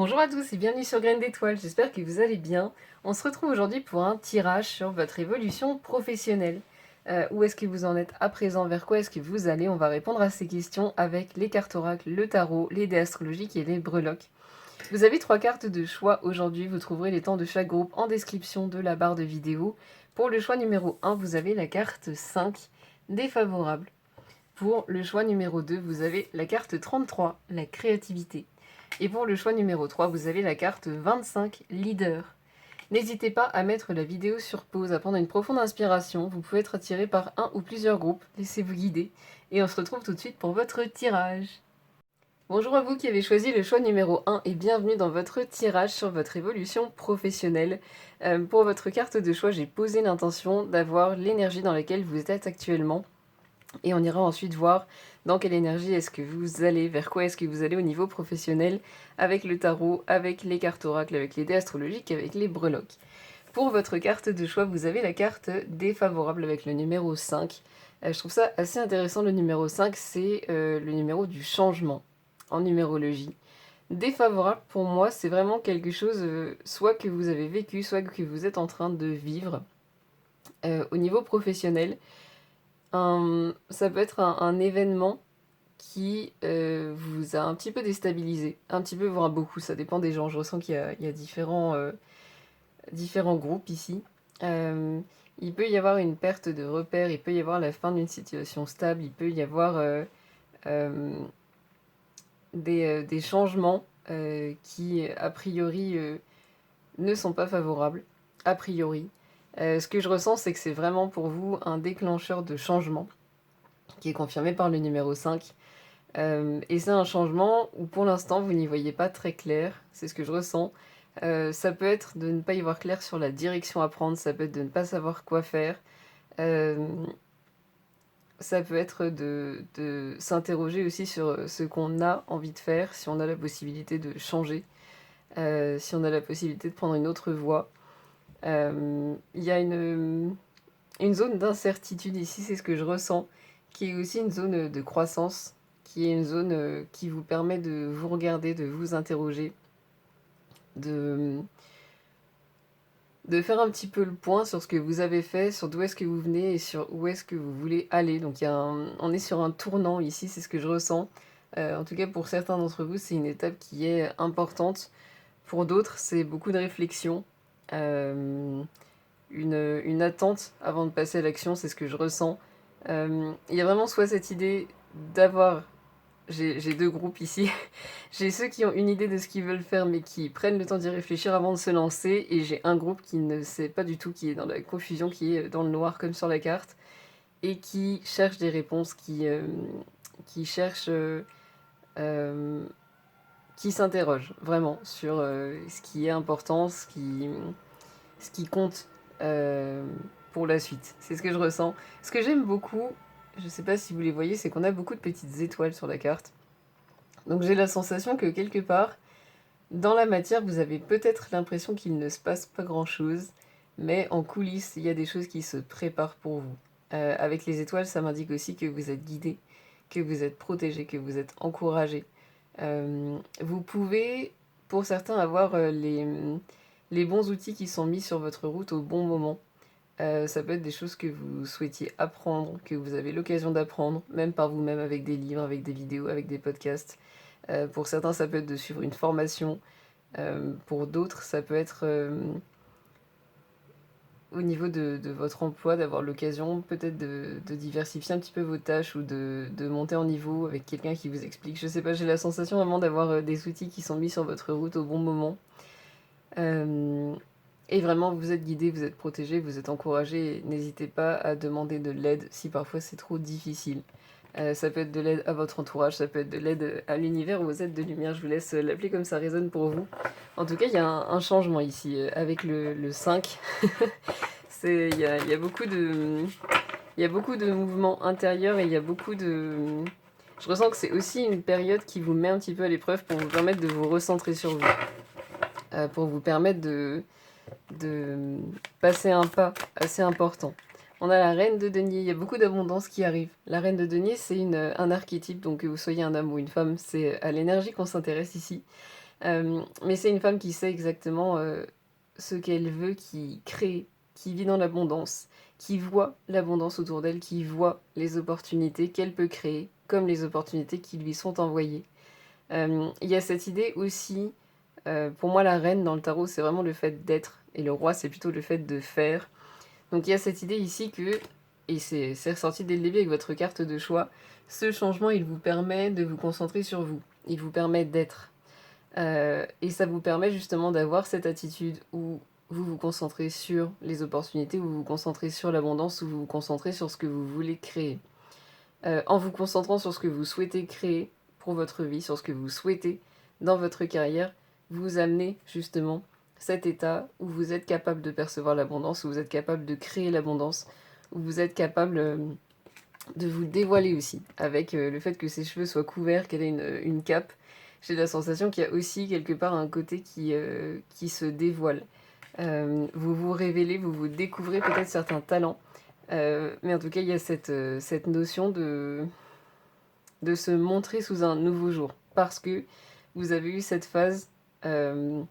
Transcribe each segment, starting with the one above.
Bonjour à tous et bienvenue sur Graines d'étoiles, j'espère que vous allez bien. On se retrouve aujourd'hui pour un tirage sur votre évolution professionnelle. Où est-ce que vous en êtes à présent? Vers quoi est-ce que vous allez? On va répondre à ces questions avec les cartes oracles, le tarot, les dés astrologiques et les breloques. Vous avez 3 cartes de choix aujourd'hui, vous trouverez les temps de chaque groupe en description de la barre de vidéo. Pour le choix numéro 1, vous avez la carte 5, défavorable. Pour le choix numéro 2, vous avez la carte 33, la créativité. Et pour le choix numéro 3, vous avez la carte 25, leader. N'hésitez pas à mettre la vidéo sur pause, à prendre une profonde inspiration. Vous pouvez être attiré par un ou plusieurs groupes. Laissez-vous guider. Et on se retrouve tout de suite pour votre tirage. Bonjour à vous qui avez choisi le choix numéro 1 et bienvenue dans votre tirage sur votre évolution professionnelle. Pour votre carte de choix, j'ai posé l'intention d'avoir l'énergie dans laquelle vous êtes actuellement. Et on ira ensuite voir dans quelle énergie est-ce que vous allez, vers quoi est-ce que vous allez au niveau professionnel, avec le tarot, avec les cartes oracles, avec les dés astrologiques, avec les breloques. Pour votre carte de choix, vous avez la carte défavorable avec le numéro 5. Je trouve ça assez intéressant, le numéro 5, c'est le numéro du changement en numérologie. Défavorable, pour moi, c'est vraiment quelque chose, soit que vous avez vécu, soit que vous êtes en train de vivre. Au niveau professionnel, ça peut être un événement qui vous a un petit peu déstabilisé, un petit peu voire beaucoup, ça dépend des gens. Je ressens qu'il y a différents groupes ici. Il peut y avoir une perte de repères, il peut y avoir la fin d'une situation stable, il peut y avoir des changements qui, a priori, ne sont pas favorables, a priori. Ce que je ressens, c'est que c'est vraiment pour vous un déclencheur de changement qui est confirmé par le numéro 5. Et c'est un changement où pour l'instant vous n'y voyez pas très clair, c'est ce que je ressens. Ça peut être de ne pas y voir clair sur la direction à prendre, ça peut être de ne pas savoir quoi faire. Ça peut être de s'interroger aussi sur ce qu'on a envie de faire, si on a la possibilité de changer, si on a la possibilité de prendre une autre voie. Il y a une zone d'incertitude ici, c'est ce que je ressens, qui est aussi une zone de croissance, qui est une zone qui vous permet de vous regarder, de vous interroger, de, de faire un petit peu le point sur ce que vous avez fait, sur d'où est-ce que vous venez et sur où est-ce que vous voulez aller. Donc on est sur un tournant ici, c'est ce que je ressens. En tout cas pour certains d'entre vous, c'est une étape qui est importante. Pour d'autres, c'est beaucoup de réflexion. Une attente avant de passer à l'action, c'est ce que je ressens. Il y a vraiment soit cette idée d'avoir... J'ai deux groupes ici. J'ai ceux qui ont une idée de ce qu'ils veulent faire, mais qui prennent le temps d'y réfléchir avant de se lancer. Et j'ai un groupe qui ne sait pas du tout, qui est dans la confusion, qui est dans le noir comme sur la carte. Et qui cherche des réponses, qui cherche... qui s'interroge vraiment sur ce qui est important, ce qui compte pour la suite. C'est ce que je ressens. Ce que j'aime beaucoup, je sais pas si vous les voyez, c'est qu'on a beaucoup de petites étoiles sur la carte. Donc j'ai la sensation que quelque part, dans la matière, vous avez peut-être l'impression qu'il ne se passe pas grand-chose, mais en coulisses, il y a des choses qui se préparent pour vous. Avec les étoiles, ça m'indique aussi que vous êtes guidé, que vous êtes protégé, que vous êtes encouragé. Vous pouvez, pour certains, avoir les bons outils qui sont mis sur votre route au bon moment. Ça peut être des choses que vous souhaitiez apprendre, que vous avez l'occasion d'apprendre, même par vous-même, avec des livres, avec des vidéos, avec des podcasts. Pour certains, ça peut être de suivre une formation. Pour d'autres, ça peut être au niveau de votre emploi, d'avoir l'occasion peut-être de diversifier un petit peu vos tâches ou de monter en niveau avec quelqu'un qui vous explique. Je sais pas, j'ai la sensation vraiment d'avoir des outils qui sont mis sur votre route au bon moment. Et vraiment, vous êtes guidé, vous êtes protégé, vous êtes encouragé. N'hésitez pas à demander de l'aide si parfois c'est trop difficile. Ça peut être de l'aide à votre entourage, ça peut être de l'aide à l'univers ou aux aides de lumière. Je vous laisse l'appeler comme ça résonne pour vous. En tout cas, il y a un changement ici avec le 5. Il y a beaucoup de... Il y a beaucoup de mouvements intérieurs et il y a beaucoup de... Je ressens que c'est aussi une période qui vous met un petit peu à l'épreuve pour vous permettre de vous recentrer sur vous. Pour vous permettre de passer un pas assez important. On a la reine de denier, il y a beaucoup d'abondance qui arrive. La reine de denier, c'est un archétype, donc que vous soyez un homme ou une femme, c'est à l'énergie qu'on s'intéresse ici. Mais c'est une femme qui sait exactement ce qu'elle veut, qui crée, qui vit dans l'abondance, qui voit l'abondance autour d'elle, qui voit les opportunités qu'elle peut créer, comme les opportunités qui lui sont envoyées. Il y a cette idée aussi, pour moi la reine dans le tarot c'est vraiment le fait d'être, et le roi c'est plutôt le fait de faire. Donc il y a cette idée ici que, et c'est ressorti dès le début avec votre carte de choix, ce changement il vous permet de vous concentrer sur vous, il vous permet d'être. Et ça vous permet justement d'avoir cette attitude où vous vous concentrez sur les opportunités, où vous vous concentrez sur l'abondance, où vous vous concentrez sur ce que vous voulez créer. En vous concentrant sur ce que vous souhaitez créer pour votre vie, sur ce que vous souhaitez dans votre carrière, vous amenez justement cet état où vous êtes capable de percevoir l'abondance, où vous êtes capable de créer l'abondance, où vous êtes capable de vous dévoiler aussi, avec le fait que ses cheveux soient couverts, qu'elle ait une cape. J'ai la sensation qu'il y a aussi quelque part un côté qui se dévoile. Vous vous révélez, vous vous découvrez peut-être certains talents, mais en tout cas il y a cette notion de se montrer sous un nouveau jour, parce que vous avez eu cette phase où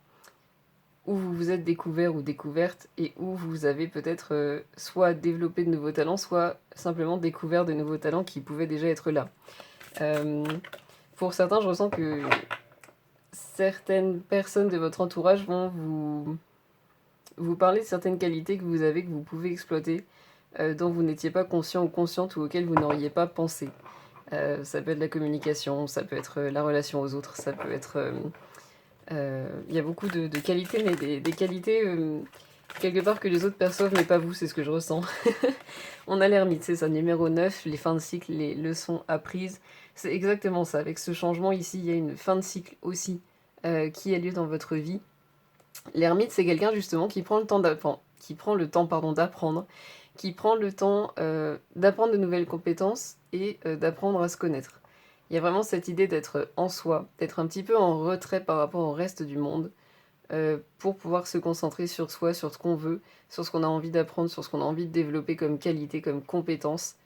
vous vous êtes découvert ou découverte, et où vous avez peut-être soit développé de nouveaux talents, soit simplement découvert de nouveaux talents qui pouvaient déjà être là. Pour certains, je ressens que certaines personnes de votre entourage vont vous parler de certaines qualités que vous avez, que vous pouvez exploiter, dont vous n'étiez pas conscient ou consciente, ou auxquelles vous n'auriez pas pensé. Ça peut être la communication, ça peut être la relation aux autres, ça peut être... Il y a beaucoup de qualités, mais des qualités quelque part que les autres perçoivent, mais pas vous, c'est ce que je ressens. On a l'ermite, c'est ça, numéro 9, les fins de cycle, les leçons apprises. C'est exactement ça. Avec ce changement ici, il y a une fin de cycle aussi qui a lieu dans votre vie. L'ermite, c'est quelqu'un justement qui prend le temps d'apprendre, d'apprendre, qui prend le temps d'apprendre de nouvelles compétences et d'apprendre à se connaître. Il y a vraiment cette idée d'être en soi, d'être un petit peu en retrait par rapport au reste du monde, pour pouvoir se concentrer sur soi, sur ce qu'on veut, sur ce qu'on a envie d'apprendre, sur ce qu'on a envie de développer comme qualité, comme compétence.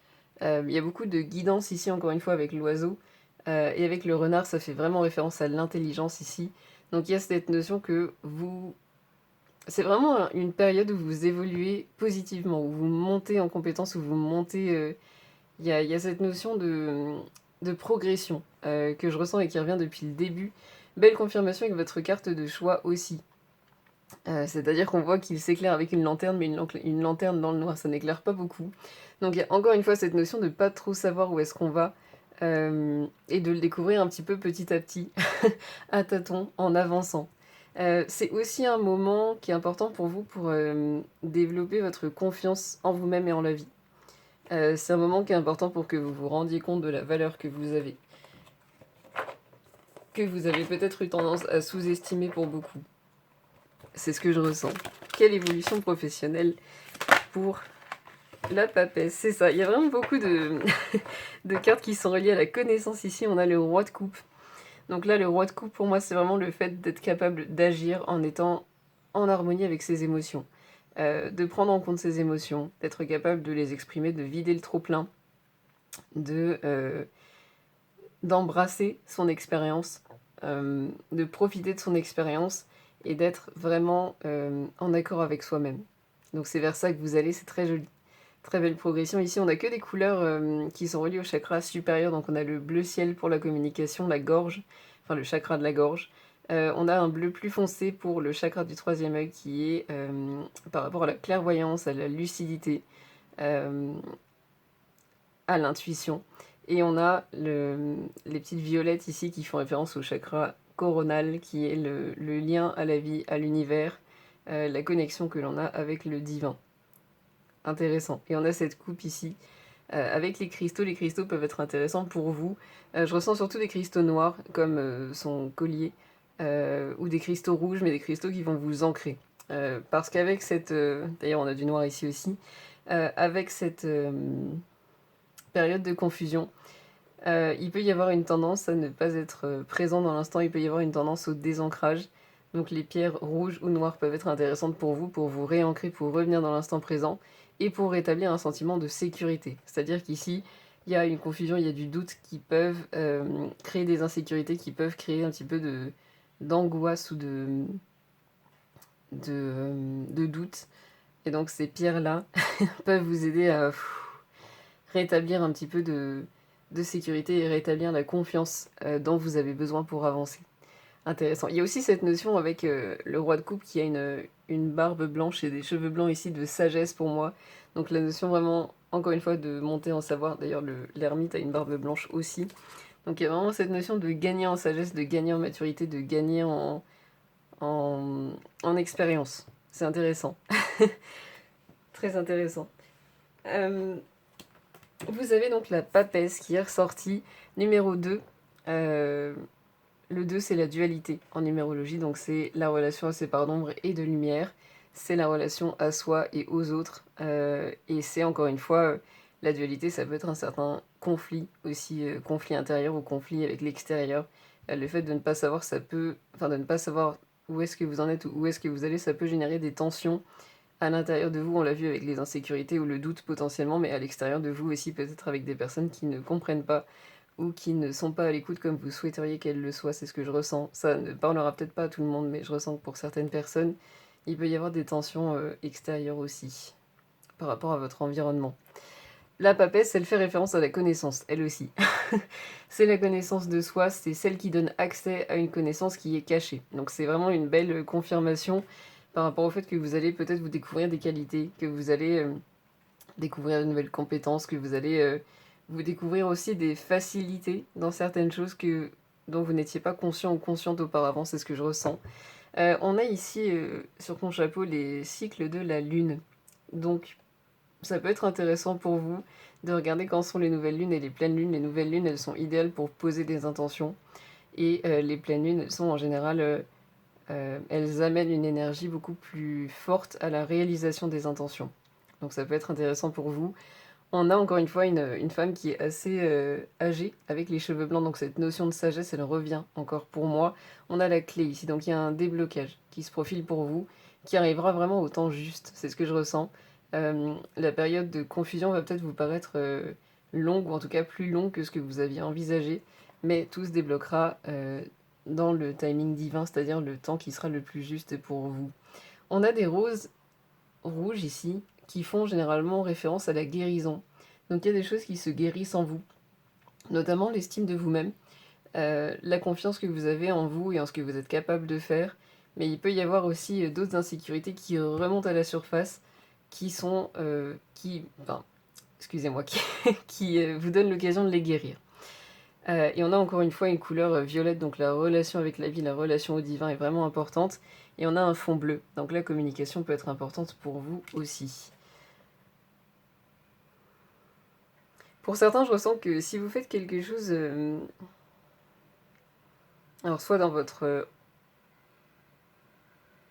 Il y a beaucoup de guidance ici, encore une fois, avec l'oiseau. Et avec le renard, ça fait vraiment référence à l'intelligence ici. Donc il y a cette notion que vous... C'est vraiment une période où vous évoluez positivement, où vous montez en compétence, où vous montez... Il y a cette notion de progression que je ressens et qui revient depuis le début. Belle confirmation avec votre carte de choix aussi. C'est-à-dire qu'on voit qu'il s'éclaire avec une lanterne, mais une lanterne dans le noir, ça n'éclaire pas beaucoup. Donc il y a encore une fois cette notion de pas trop savoir où est-ce qu'on va, et de le découvrir un petit peu petit à petit, à tâtons, en avançant. C'est aussi un moment qui est important pour vous pour développer votre confiance en vous-même et en la vie. C'est un moment qui est important pour que vous vous rendiez compte de la valeur que vous avez peut-être eu tendance à sous-estimer pour beaucoup. C'est ce que je ressens. Quelle évolution professionnelle pour la papesse, c'est ça. Il y a vraiment beaucoup de cartes qui sont reliées à la connaissance ici. On a le roi de coupe. Donc là, le roi de coupe, pour moi, c'est vraiment le fait d'être capable d'agir en étant en harmonie avec ses émotions. De prendre en compte ses émotions, d'être capable de les exprimer, de vider le trop-plein, d'embrasser son expérience, de profiter de son expérience et d'être vraiment en accord avec soi-même. Donc c'est vers ça que vous allez, c'est très joli. Très belle progression. Ici, on n'a que des couleurs qui sont reliées au chakra supérieur. Donc on a le bleu ciel pour la communication, la gorge, enfin le chakra de la gorge. On a un bleu plus foncé pour le chakra du troisième œil qui est par rapport à la clairvoyance, à la lucidité, à l'intuition. Et on a les petites violettes ici qui font référence au chakra coronal qui est le lien à la vie, à l'univers, la connexion que l'on a avec le divin. Intéressant. Et on a cette coupe ici avec les cristaux. Les cristaux peuvent être intéressants pour vous. Je ressens surtout des cristaux noirs comme son collier ou des cristaux rouges, mais des cristaux qui vont vous ancrer. Parce qu'avec cette... D'ailleurs, on a du noir ici aussi. Avec cette période de confusion, il peut y avoir une tendance à ne pas être présent dans l'instant. Il peut y avoir une tendance au désancrage. Donc les pierres rouges ou noires peuvent être intéressantes pour vous réancrer, pour revenir dans l'instant présent et pour rétablir un sentiment de sécurité. C'est-à-dire qu'ici, il y a une confusion, il y a du doute qui peuvent créer des insécurités, qui peuvent créer un petit peu d'angoisse ou de doute. Et donc ces pierres-là peuvent vous aider à rétablir un petit peu de sécurité et rétablir la confiance dont vous avez besoin pour avancer. Intéressant. Il y a aussi cette notion avec le roi de coupe qui a une barbe blanche et des cheveux blancs ici de sagesse pour moi. Donc la notion vraiment, encore une fois, de monter en savoir. D'ailleurs, l'ermite a une barbe blanche aussi. Donc il y a vraiment cette notion de gagner en sagesse, de gagner en maturité, de gagner en expérience. C'est intéressant. Très intéressant. Vous avez donc la papesse qui est ressortie, numéro 2. Le 2, c'est la dualité en numérologie, donc c'est la relation à ses parts d'ombre et de lumière. C'est la relation à soi et aux autres. Et c'est encore une fois, la dualité, ça peut être un certain conflit aussi, conflit intérieur ou conflit avec l'extérieur. Le fait de ne pas savoir, de ne pas savoir où est-ce que vous en êtes ou où est-ce que vous allez, ça peut générer des tensions à l'intérieur de vous. On l'a vu avec les insécurités ou le doute potentiellement, mais à l'extérieur de vous aussi, peut-être avec des personnes qui ne comprennent pas ou qui ne sont pas à l'écoute comme vous souhaiteriez qu'elles le soient, c'est ce que je ressens. Ça ne parlera peut-être pas à tout le monde, mais je ressens que pour certaines personnes, il peut y avoir des tensions extérieures aussi, par rapport à votre environnement. La papesse, elle fait référence à la connaissance, elle aussi. C'est la connaissance de soi, c'est celle qui donne accès à une connaissance qui est cachée. Donc c'est vraiment une belle confirmation par rapport au fait que vous allez peut-être vous découvrir des qualités, que vous allez découvrir de nouvelles compétences, que vous allez vous découvrir aussi des facilités dans certaines choses dont vous n'étiez pas conscient ou consciente auparavant, c'est ce que je ressens. On a ici sur ton chapeau les cycles de la lune. Donc ça peut être intéressant pour vous de regarder quand sont les nouvelles lunes et les pleines lunes. Les nouvelles lunes, elles sont idéales pour poser des intentions. Et les pleines lunes, elles sont en général, elles amènent une énergie beaucoup plus forte à la réalisation des intentions. Donc ça peut être intéressant pour vous. On a encore une fois une femme qui est assez âgée, avec les cheveux blancs, donc cette notion de sagesse, elle revient encore pour moi. On a la clé ici, donc il y a un déblocage qui se profile pour vous, qui arrivera vraiment au temps juste, c'est ce que je ressens. La période de confusion va peut-être vous paraître longue, ou en tout cas plus longue que ce que vous aviez envisagé, mais tout se débloquera dans le timing divin, c'est-à-dire le temps qui sera le plus juste pour vous. On a des roses rouges ici, qui font généralement référence à la guérison. Donc il y a des choses qui se guérissent en vous, notamment l'estime de vous-même, la confiance que vous avez en vous et en ce que vous êtes capable de faire. Mais il peut y avoir aussi d'autres insécurités qui remontent à la surface, qui sont, excusez-moi, qui vous donnent l'occasion de les guérir. Et on a encore une fois une couleur violette, donc la relation avec la vie, la relation au divin est vraiment importante. Et on a un fond bleu, donc la communication peut être importante pour vous aussi. Pour certains, je ressens que si vous faites quelque chose, alors soit dans votre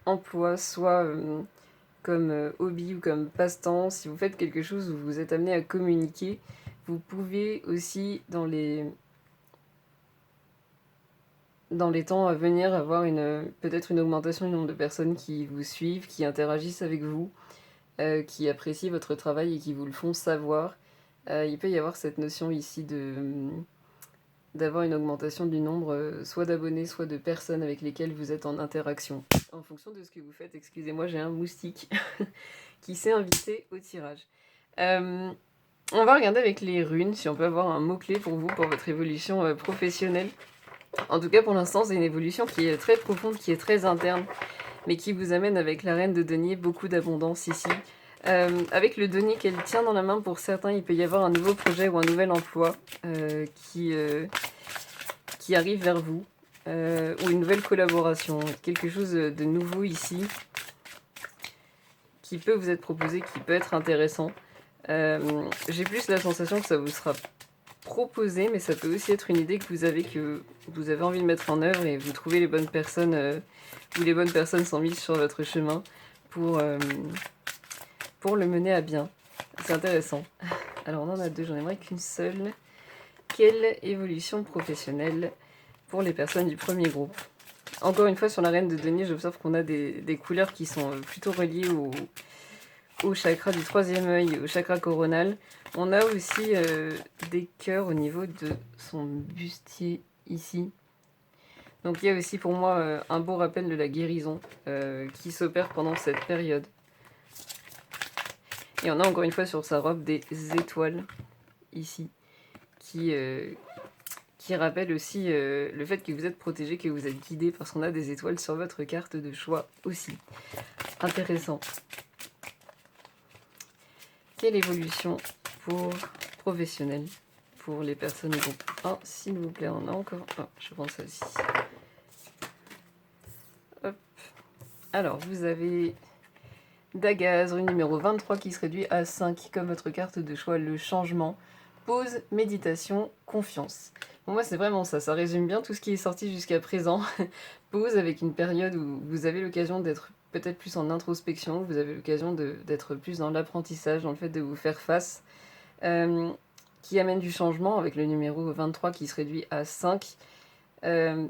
emploi, soit comme hobby ou comme passe-temps, si vous faites quelque chose où vous êtes amené à communiquer, vous pouvez aussi, dans les temps à venir, avoir peut-être une augmentation du nombre de personnes qui vous suivent, qui interagissent avec vous, qui apprécient votre travail et qui vous le font savoir. Il peut y avoir cette notion ici d'avoir une augmentation du nombre soit d'abonnés, soit de personnes avec lesquelles vous êtes en interaction. En fonction de ce que vous faites, excusez-moi, j'ai un moustique qui s'est invité au tirage. On va regarder avec les runes si on peut avoir un mot-clé pour vous, pour votre évolution professionnelle. En tout cas, pour l'instant, c'est une évolution qui est très profonde, qui est très interne, mais qui vous amène avec la reine de denier beaucoup d'abondance ici. Avec le denier qu'elle tient dans la main, pour certains, il peut y avoir un nouveau projet ou un nouvel emploi qui arrive vers vous, ou une nouvelle collaboration, quelque chose de nouveau ici, qui peut vous être proposé, qui peut être intéressant. J'ai plus la sensation que ça vous sera proposé, mais ça peut aussi être une idée que vous avez envie de mettre en œuvre et vous trouvez les bonnes personnes, ou les bonnes personnes sont mises sur votre chemin pour le mener à bien. C'est intéressant. Alors on en a deux, j'en aimerais qu'une seule. Quelle évolution professionnelle pour les personnes du premier groupe? Encore une fois, sur la reine de denier, j'observe qu'on a des couleurs qui sont plutôt reliées au chakra du troisième œil, au chakra coronal. On a aussi des cœurs au niveau de son bustier ici. Donc il y a aussi pour moi un beau rappel de la guérison qui s'opère pendant cette période. Et on a encore une fois sur sa robe des étoiles ici qui rappellent aussi le fait que vous êtes protégé, que vous êtes guidé parce qu'on a des étoiles sur votre carte de choix aussi. Intéressant. Quelle évolution pour professionnels, pour les personnes du groupe 1, s'il vous plaît, on a encore... Oh, je prends ça aussi. Hop. Alors, vous avez Dagaz, rue numéro 23 qui se réduit à 5, comme votre carte de choix, le changement. Pause, méditation, confiance. Pour moi, c'est vraiment ça. Ça résume bien tout ce qui est sorti jusqu'à présent. Pause avec une période où vous avez l'occasion d'être peut-être plus en introspection, vous avez l'occasion d'être plus dans l'apprentissage, dans le fait de vous faire face, qui amène du changement avec le numéro 23 qui se réduit à 5.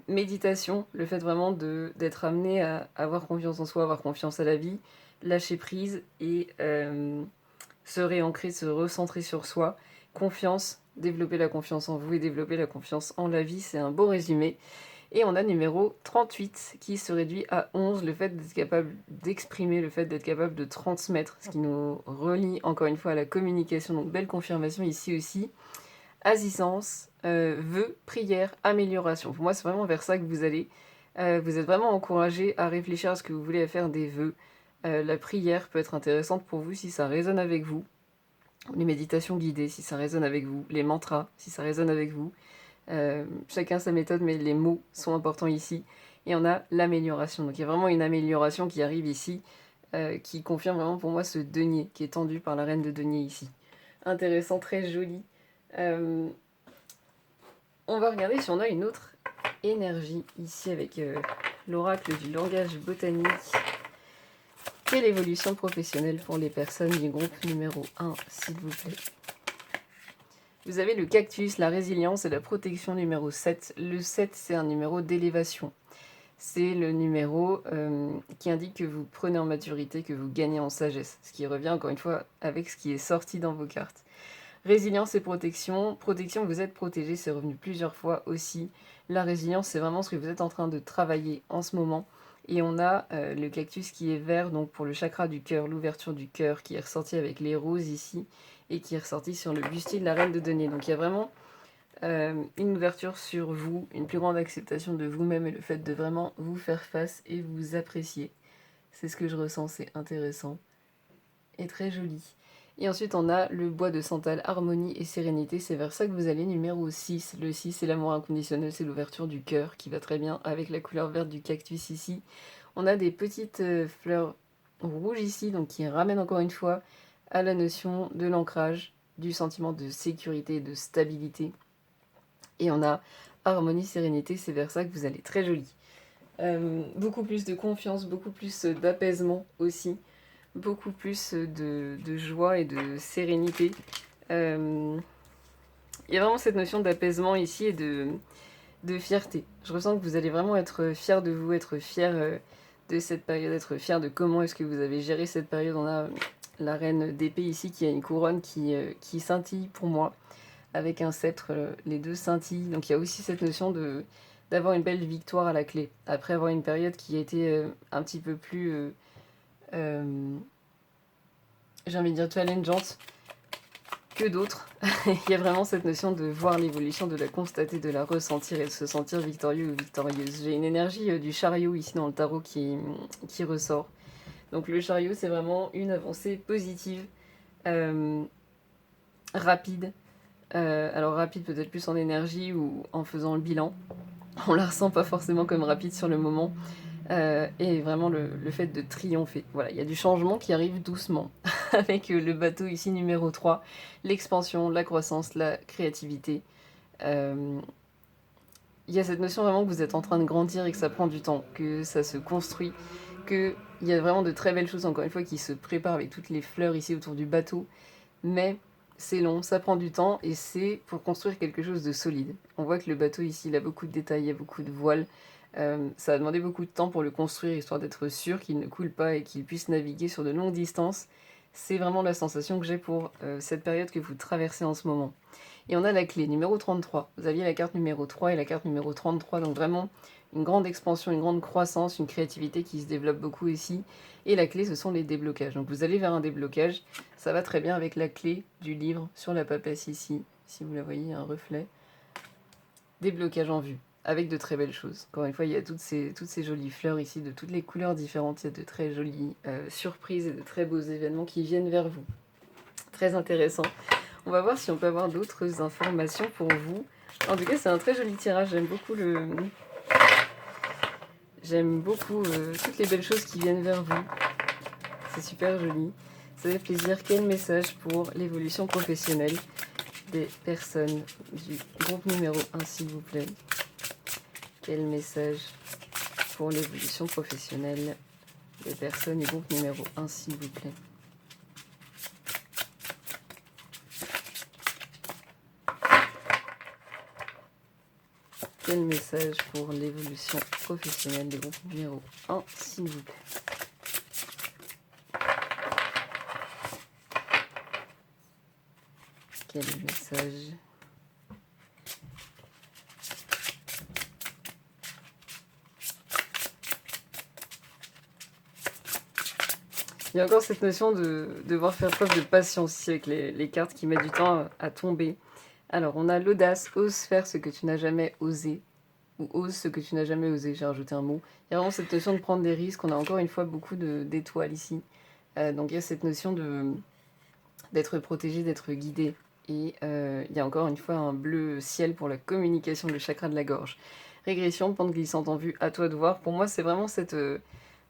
Méditation, le fait vraiment d'être amené à avoir confiance en soi, avoir confiance à la vie, lâcher prise et se réancrer, se recentrer sur soi. Confiance, développer la confiance en vous et développer la confiance en la vie, c'est un beau résumé. Et on a numéro 38 qui se réduit à 11, le fait d'être capable d'exprimer, le fait d'être capable de transmettre, ce qui nous relie encore une fois à la communication. Donc belle confirmation ici aussi. Assistance, vœux, prière, amélioration. Pour moi, c'est vraiment vers ça que vous allez. Vous êtes vraiment encouragé à réfléchir à ce que vous voulez faire des vœux. La prière peut être intéressante pour vous si ça résonne avec vous. Les méditations guidées si ça résonne avec vous. Les mantras si ça résonne avec vous. Chacun sa méthode, mais les mots sont importants ici. Et on a l'amélioration. Donc il y a vraiment une amélioration qui arrive ici, qui confirme vraiment pour moi ce denier qui est tendu par la reine de denier ici. Intéressant, très joli. On va regarder si on a une autre énergie ici avec l'oracle du langage botanique. Quelle évolution professionnelle pour les personnes du groupe numéro 1, s'il vous plaît? Vous avez le cactus, la résilience et la protection numéro 7. Le 7, c'est un numéro d'élévation. C'est le numéro qui indique que vous prenez en maturité, que vous gagnez en sagesse. Ce qui revient encore une fois avec ce qui est sorti dans vos cartes. Résilience et protection. Protection, vous êtes protégé, c'est revenu plusieurs fois aussi. La résilience, c'est vraiment ce que vous êtes en train de travailler en ce moment. Et on a le cactus qui est vert, donc pour le chakra du cœur, l'ouverture du cœur, qui est ressorti avec les roses ici, et qui est ressorti sur le bustier de la reine de denier. Donc il y a vraiment une ouverture sur vous, une plus grande acceptation de vous-même et le fait de vraiment vous faire face et vous apprécier. C'est ce que je ressens, c'est intéressant et très joli. Et ensuite, on a le bois de santal, harmonie et sérénité. C'est vers ça que vous allez, numéro 6. Le 6, c'est l'amour inconditionnel, c'est l'ouverture du cœur qui va très bien avec la couleur verte du cactus ici. On a des petites fleurs rouges ici, donc qui ramènent encore une fois à la notion de l'ancrage, du sentiment de sécurité et de stabilité. Et on a harmonie, sérénité, c'est vers ça que vous allez, très joli. Beaucoup plus de confiance, beaucoup plus d'apaisement aussi. Beaucoup plus de joie et de sérénité. Il y a vraiment cette notion d'apaisement ici et de fierté. Je ressens que vous allez vraiment être fier de vous, être fier de cette période, être fier de comment est-ce que vous avez géré cette période. On a la reine d'épée ici qui a une couronne qui scintille pour moi, avec un sceptre, les deux scintillent. Donc il y a aussi cette notion d'avoir une belle victoire à la clé, après avoir une période qui a été un petit peu plus... j'ai envie de dire challengeante que d'autres. Il y a vraiment cette notion de voir l'évolution, de la constater, de la ressentir et de se sentir victorieux ou victorieuse. J'ai une énergie du chariot ici dans le tarot qui ressort. Donc le chariot, c'est vraiment une avancée positive, rapide. Alors rapide peut-être plus en énergie ou en faisant le bilan. On la ressent pas forcément comme rapide sur le moment. Et vraiment le fait de triompher. Voilà, il y a du changement qui arrive doucement, avec le bateau ici numéro 3, l'expansion, la croissance, la créativité. Il y a cette notion vraiment que vous êtes en train de grandir et que ça prend du temps, que ça se construit, qu'il y a vraiment de très belles choses, encore une fois, qui se préparent avec toutes les fleurs ici autour du bateau. Mais c'est long, ça prend du temps et c'est pour construire quelque chose de solide. On voit que le bateau ici, il a beaucoup de détails, il y a beaucoup de voiles. Ça a demandé beaucoup de temps pour le construire, histoire d'être sûr qu'il ne coule pas et qu'il puisse naviguer sur de longues distances. C'est vraiment la sensation que j'ai pour cette période que vous traversez en ce moment. Et on a la clé numéro 33. Vous aviez la carte numéro 3 et la carte numéro 33, donc vraiment une grande expansion, une grande croissance, une créativité qui se développe beaucoup ici. Et la clé, ce sont les déblocages. Donc vous allez vers un déblocage, ça va très bien avec la clé du livre sur la papesse ici. Si vous la voyez, un reflet. Déblocage en vue, avec de très belles choses. Encore une fois, il y a toutes ces jolies fleurs ici, de toutes les couleurs différentes. Il y a de très jolies surprises et de très beaux événements qui viennent vers vous. Très intéressant. On va voir si on peut avoir d'autres informations pour vous. En tout cas, c'est un très joli tirage. J'aime beaucoup toutes les belles choses qui viennent vers vous. C'est super joli. Ça fait plaisir. Quel message pour l'évolution professionnelle des personnes du groupe numéro 1, s'il vous plaît? Quel message pour l'évolution professionnelle des personnes du groupe numéro 1, s'il vous plaît? Quel message pour l'évolution professionnelle des groupes numéro 1, s'il vous plaît? Quel message? Il y a encore cette notion de devoir faire preuve de patience ici avec les cartes qui mettent du temps à tomber. Alors, on a l'audace, ose faire ce que tu n'as jamais osé. Ou ose ce que tu n'as jamais osé, j'ai rajouté un mot. Il y a vraiment cette notion de prendre des risques. On a encore une fois beaucoup d'étoiles ici. Donc il y a cette notion d'être protégé, d'être guidé. Et il y a encore une fois un bleu ciel pour la communication, le chakra de la gorge. Régression, pente glissante en vue, à toi de voir. Pour moi, c'est vraiment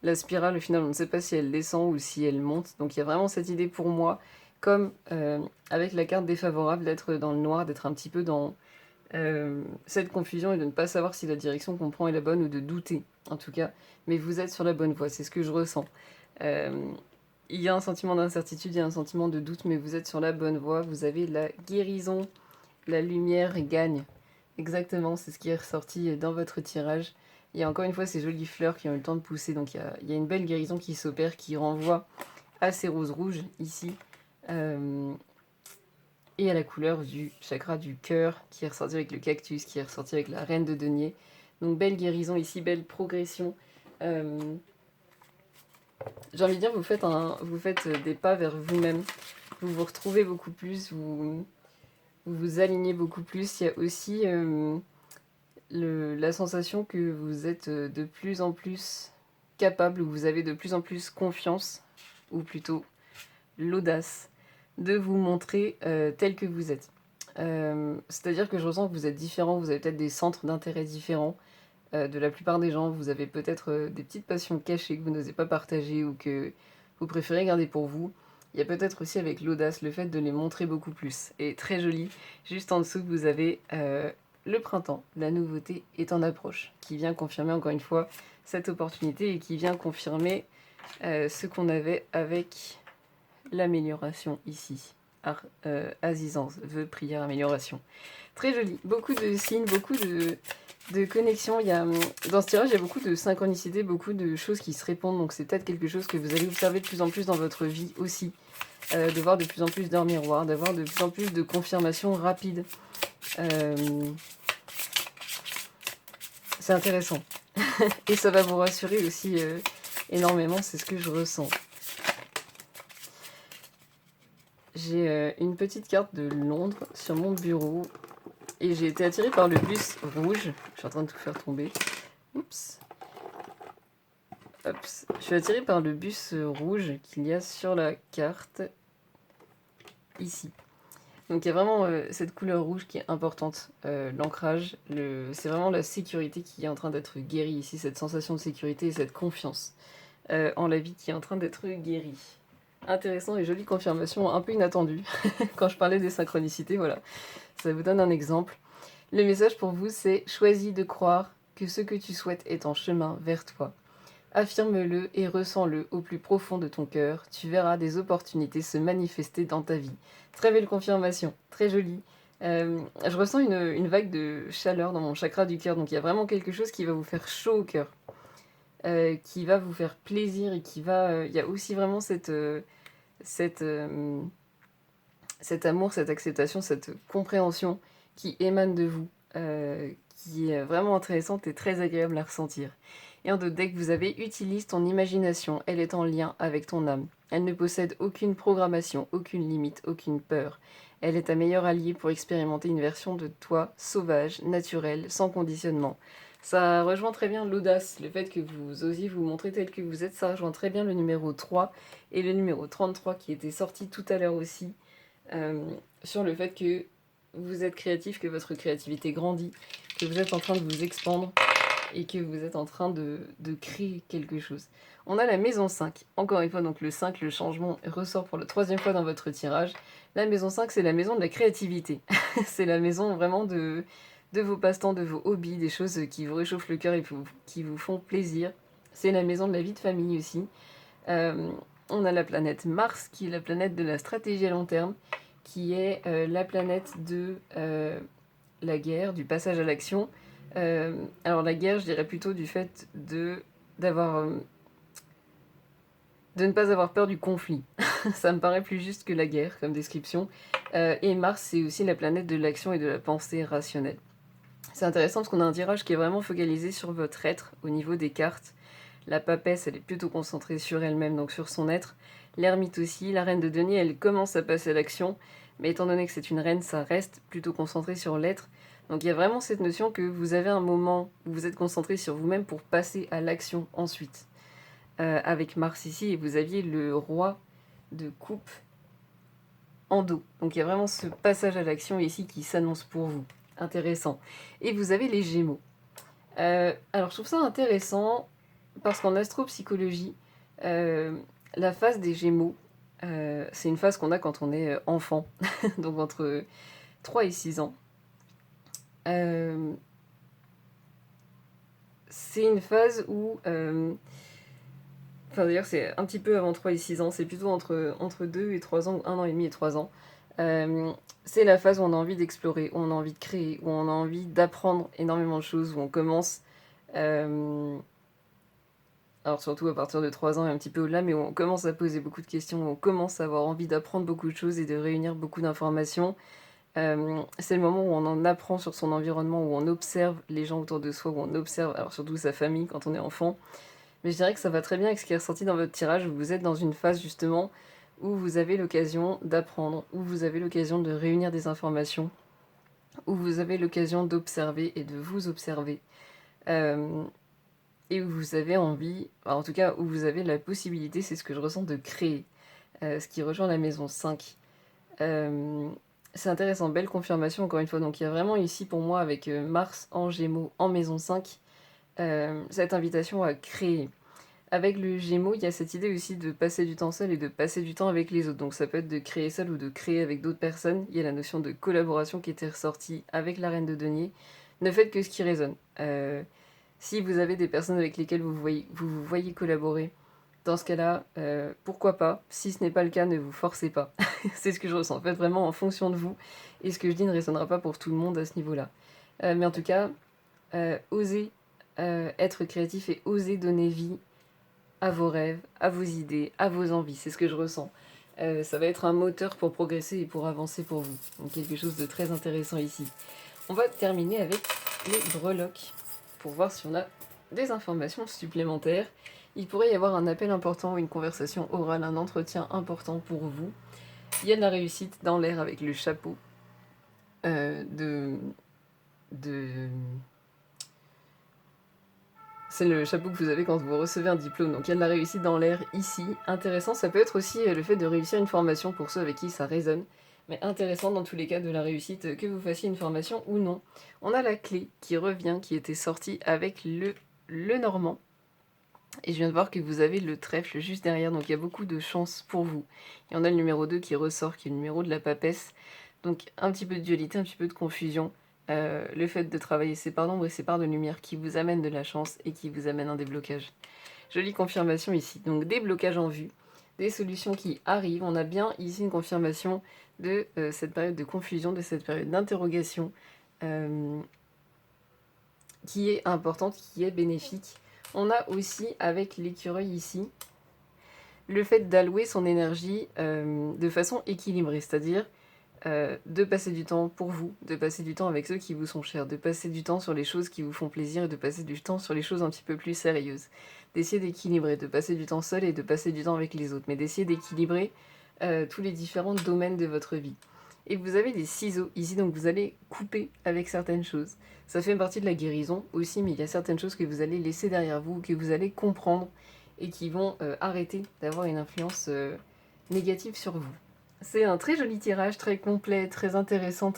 la spirale, au final, on ne sait pas si elle descend ou si elle monte. Donc il y a vraiment cette idée pour moi, comme avec la carte défavorable, d'être dans le noir, d'être un petit peu dans cette confusion et de ne pas savoir si la direction qu'on prend est la bonne ou de douter, en tout cas. Mais vous êtes sur la bonne voie, c'est ce que je ressens. Il y a un sentiment d'incertitude, il y a un sentiment de doute, mais vous êtes sur la bonne voie. Vous avez la guérison, la lumière gagne. Exactement, c'est ce qui est ressorti dans votre tirage. Il y a encore une fois ces jolies fleurs qui ont eu le temps de pousser, donc il y a une belle guérison qui s'opère, qui renvoie à ces roses rouges ici. Et à la couleur du chakra du cœur, qui est ressorti avec le cactus, qui est ressorti avec la reine de denier. Donc belle guérison ici, belle progression. J'ai envie de dire, vous faites des pas vers vous-même. Vous vous retrouvez beaucoup plus, vous vous alignez beaucoup plus. Il y a aussi la sensation que vous êtes de plus en plus capable, ou vous avez de plus en plus confiance, ou plutôt l'audace, de vous montrer tel que vous êtes. C'est-à-dire que je ressens que vous êtes différents, vous avez peut-être des centres d'intérêt différents de la plupart des gens, vous avez peut-être des petites passions cachées que vous n'osez pas partager ou que vous préférez garder pour vous. Il y a peut-être aussi avec l'audace le fait de les montrer beaucoup plus. Et très joli, juste en dessous vous avez le printemps, la nouveauté est en approche, qui vient confirmer encore une fois cette opportunité et qui vient confirmer ce qu'on avait avec l'amélioration ici. Azizance, vœux, prière, amélioration. Très joli. Beaucoup de signes, beaucoup de connexions. Dans ce tirage, il y a beaucoup de synchronicité, beaucoup de choses qui se répondent. Donc c'est peut-être quelque chose que vous allez observer de plus en plus dans votre vie aussi. De voir de plus en plus d'heures miroirs, d'avoir de plus en plus de confirmations rapides. C'est intéressant. Et ça va vous rassurer aussi énormément, c'est ce que je ressens. J'ai une petite carte de Londres sur mon bureau et j'ai été attirée par le bus rouge. Je suis en train de tout faire tomber. Oups. Oups. Je suis attirée par le bus rouge qu'il y a sur la carte ici. Donc il y a vraiment cette couleur rouge qui est importante. L'ancrage, c'est vraiment la sécurité qui est en train d'être guérie ici, cette sensation de sécurité et cette confiance en la vie qui est en train d'être guérie. Intéressant et jolie confirmation, un peu inattendue. Quand je parlais des synchronicités, voilà. Ça vous donne un exemple. Le message pour vous, c'est « Choisis de croire que ce que tu souhaites est en chemin vers toi. Affirme-le et ressens-le au plus profond de ton cœur. Tu verras des opportunités se manifester dans ta vie. » Très belle confirmation, très jolie. Je ressens une vague de chaleur dans mon chakra du cœur. Donc il y a vraiment quelque chose qui va vous faire chaud au cœur. Qui va vous faire plaisir et qui va... Il y a aussi vraiment cette cet amour, cette acceptation, cette compréhension qui émane de vous, qui est vraiment intéressante et très agréable à ressentir. Et en d'autres deck, vous avez utilise ton imagination, elle est en lien avec ton âme. Elle ne possède aucune programmation, aucune limite, aucune peur. Elle est ta meilleure alliée pour expérimenter une version de toi sauvage, naturelle, sans conditionnement. Ça rejoint très bien l'audace, le fait que vous osiez vous montrer tel que vous êtes, ça rejoint très bien le numéro 3 et le numéro 33 qui était sorti tout à l'heure aussi, sur le fait que vous êtes créatif, que votre créativité grandit, que vous êtes en train de vous expandre et que vous êtes en train de créer quelque chose. On a la maison 5. Encore une fois, donc le 5, le changement ressort pour la 3e fois dans votre tirage. La maison 5, c'est la maison de la créativité. C'est la maison vraiment de vos passe-temps, de vos hobbies, des choses qui vous réchauffent le cœur et qui vous font plaisir. C'est la maison de la vie de famille aussi. On a la planète Mars, qui est la planète de la stratégie à long terme, qui est la planète de la guerre, du passage à l'action. Alors la guerre, je dirais plutôt du fait de ne pas avoir peur du conflit. Ça me paraît plus juste que la guerre comme description. Et Mars, c'est aussi la planète de l'action et de la pensée rationnelle. C'est intéressant parce qu'on a un tirage qui est vraiment focalisé sur votre être au niveau des cartes. La papesse, elle est plutôt concentrée sur elle-même, donc sur son être. L'ermite aussi. La reine de denier, elle commence à passer à l'action. Mais étant donné que c'est une reine, ça reste plutôt concentré sur l'être. Donc il y a vraiment cette notion que vous avez un moment où vous êtes concentré sur vous-même pour passer à l'action ensuite. Avec Mars ici, et vous aviez le roi de coupe en dos. Donc il y a vraiment ce passage à l'action ici qui s'annonce pour vous. Intéressant. Et vous avez les Gémeaux. Alors je trouve ça intéressant parce qu'en astropsychologie, la phase des Gémeaux, c'est une phase qu'on a quand on est enfant, donc entre 3 et 6 ans. C'est une phase où... Enfin d'ailleurs c'est un petit peu avant 3 et 6 ans, c'est plutôt entre 2 et 3 ans, 1 an et demi et 3 ans. C'est la phase où on a envie d'explorer, où on a envie de créer, où on a envie d'apprendre énormément de choses, où on commence... alors surtout à partir de 3 ans et un petit peu au-delà, mais où on commence à poser beaucoup de questions, où on commence à avoir envie d'apprendre beaucoup de choses et de réunir beaucoup d'informations. C'est le moment où on en apprend sur son environnement, où on observe les gens autour de soi, où on observe, alors surtout sa famille quand on est enfant. Mais je dirais que ça va très bien avec ce qui est ressorti dans votre tirage, où vous êtes dans une phase justement où vous avez l'occasion d'apprendre, où vous avez l'occasion de réunir des informations, où vous avez l'occasion d'observer et de vous observer. Et où vous avez envie, en tout cas où vous avez la possibilité, c'est ce que je ressens, de créer. Ce qui rejoint la maison 5. C'est intéressant, belle confirmation encore une fois. Donc il y a vraiment ici pour moi avec Mars en Gémeaux en maison 5, cette invitation à créer. Avec le Gémeaux, il y a cette idée aussi de passer du temps seul et de passer du temps avec les autres. Donc ça peut être de créer seul ou de créer avec d'autres personnes. Il y a la notion de collaboration qui était ressortie avec la reine de denier. Ne faites que ce qui résonne. Si vous avez des personnes avec lesquelles vous voyez collaborer, dans ce cas-là, pourquoi pas. Si ce n'est pas le cas, ne vous forcez pas. C'est ce que je ressens. Faites vraiment en fonction de vous. Et ce que je dis ne résonnera pas pour tout le monde à ce niveau-là. Mais en tout cas, osez être créatif et osez donner vie à vos rêves, à vos idées, à vos envies. C'est ce que je ressens. Ça va être un moteur pour progresser et pour avancer pour vous. Donc quelque chose de très intéressant ici. On va terminer avec les breloques pour voir si on a des informations supplémentaires. Il pourrait y avoir un appel important, une conversation orale, un entretien important pour vous. Il y a de la réussite dans l'air avec le chapeau C'est le chapeau que vous avez quand vous recevez un diplôme. Donc il y a de la réussite dans l'air ici. Intéressant, ça peut être aussi le fait de réussir une formation pour ceux avec qui ça résonne. Mais intéressant dans tous les cas de la réussite, que vous fassiez une formation ou non. On a la clé qui revient, qui était sortie avec le normand. Et je viens de voir que vous avez le trèfle juste derrière, donc il y a beaucoup de chance pour vous. Et on a le numéro 2 qui ressort, qui est le numéro de la papesse. Donc un petit peu de dualité, un petit peu de confusion. Le fait de travailler ces parts d'ombre et ces parts de lumière qui vous amènent de la chance et qui vous amènent un déblocage. Jolie confirmation ici. Donc des blocages en vue, des solutions qui arrivent. On a bien ici une confirmation de cette période de confusion, de cette période d'interrogation qui est importante, qui est bénéfique. On a aussi avec l'écureuil ici le fait d'allouer son énergie de façon équilibrée, c'est-à-dire de passer du temps pour vous, de passer du temps avec ceux qui vous sont chers, de passer du temps sur les choses qui vous font plaisir et de passer du temps sur les choses un petit peu plus sérieuses. D'essayer d'équilibrer, de passer du temps seul et de passer du temps avec les autres, mais d'essayer d'équilibrer tous les différents domaines de votre vie. Et vous avez des ciseaux ici, donc vous allez couper avec certaines choses. Ça fait partie de la guérison aussi, mais il y a certaines choses que vous allez laisser derrière vous, que vous allez comprendre et qui vont arrêter d'avoir une influence négative sur vous. C'est un très joli tirage, très complet, très intéressant,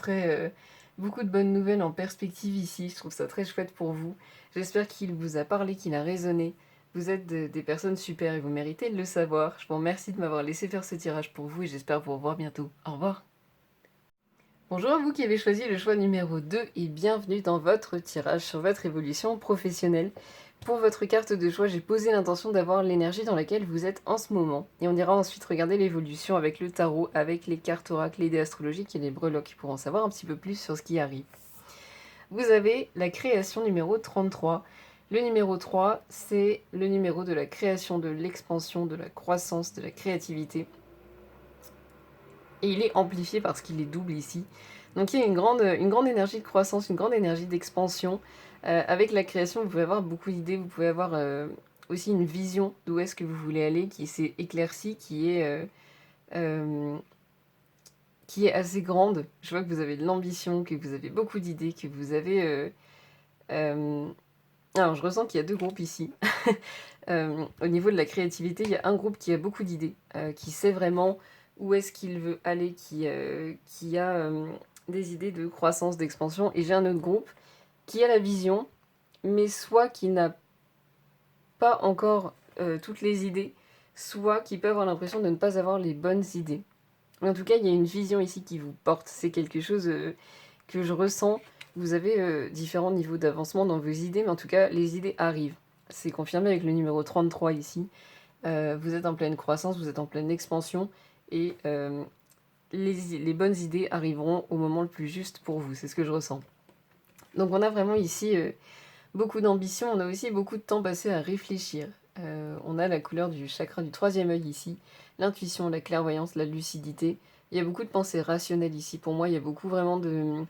beaucoup de bonnes nouvelles en perspective ici. Je trouve ça très chouette pour vous. J'espère qu'il vous a parlé, qu'il a résonné. Vous êtes des personnes super et vous méritez de le savoir. Je vous remercie de m'avoir laissé faire ce tirage pour vous et j'espère vous revoir bientôt. Au revoir. Bonjour à vous qui avez choisi le choix numéro 2 et bienvenue dans votre tirage sur votre évolution professionnelle. Pour votre carte de choix, j'ai posé l'intention d'avoir l'énergie dans laquelle vous êtes en ce moment. Et on ira ensuite regarder l'évolution avec le tarot, avec les cartes oracles, les dés astrologiques et les breloques pour en savoir un petit peu plus sur ce qui arrive. Vous avez la création numéro 33. Le numéro 3, c'est le numéro de la création, de l'expansion, de la croissance, de la créativité. Et il est amplifié parce qu'il est double ici. Donc il y a une grande énergie de croissance, une grande énergie d'expansion. Avec la création, vous pouvez avoir beaucoup d'idées, vous pouvez avoir aussi une vision d'où est-ce que vous voulez aller, qui s'est éclaircie, qui est assez grande. Je vois que vous avez de l'ambition, que vous avez beaucoup d'idées, que vous avez... Alors je ressens qu'il y a deux groupes ici. Au niveau de la créativité, il y a un groupe qui a beaucoup d'idées, qui sait vraiment où est-ce qu'il veut aller, qui a des idées de croissance, d'expansion. Et j'ai un autre groupe qui a la vision, mais soit qui n'a pas encore toutes les idées, soit qui peut avoir l'impression de ne pas avoir les bonnes idées. Mais en tout cas, il y a une vision ici qui vous porte. C'est quelque chose que je ressens. Vous avez différents niveaux d'avancement dans vos idées, mais en tout cas, les idées arrivent. C'est confirmé avec le numéro 33 ici. Vous êtes en pleine croissance, vous êtes en pleine expansion, et les bonnes idées arriveront au moment le plus juste pour vous. C'est ce que je ressens. Donc on a vraiment ici beaucoup d'ambition, on a aussi beaucoup de temps passé à réfléchir. On a la couleur du chakra du troisième œil ici, l'intuition, la clairvoyance, la lucidité. Il y a beaucoup de pensées rationnelles ici. Pour moi, il y a beaucoup vraiment du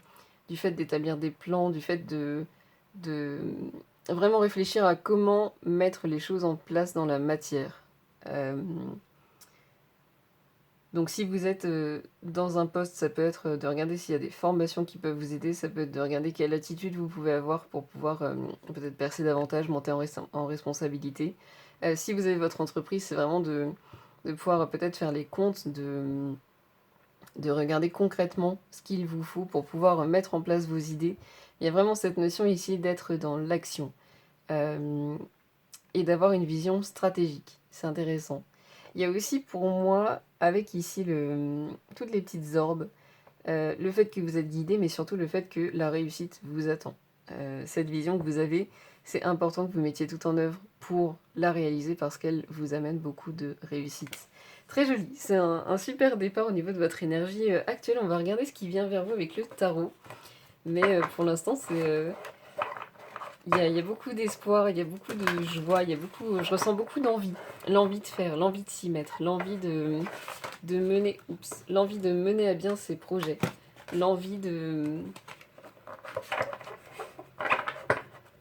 fait d'établir des plans, du fait de vraiment réfléchir à comment mettre les choses en place dans la matière. Donc si vous êtes dans un poste, ça peut être de regarder s'il y a des formations qui peuvent vous aider, ça peut être de regarder quelle attitude vous pouvez avoir pour pouvoir peut-être percer davantage, monter en responsabilité. Si vous avez votre entreprise, c'est vraiment de pouvoir peut-être faire les comptes, de regarder concrètement ce qu'il vous faut pour pouvoir mettre en place vos idées. Il y a vraiment cette notion ici d'être dans l'action et d'avoir une vision stratégique. C'est intéressant. Il y a aussi pour moi, avec ici toutes les petites orbes, le fait que vous êtes guidé, mais surtout le fait que la réussite vous attend. Cette vision que vous avez, c'est important que vous mettiez tout en œuvre pour la réaliser parce qu'elle vous amène beaucoup de réussite. Très joli, c'est un super départ au niveau de votre énergie actuelle. On va regarder ce qui vient vers vous avec le tarot. Mais pour l'instant, il y a beaucoup d'espoir, il y a beaucoup de joie, je ressens beaucoup d'envie. L'envie de faire, l'envie de s'y mettre, l'envie de mener à bien ses projets. L'envie de...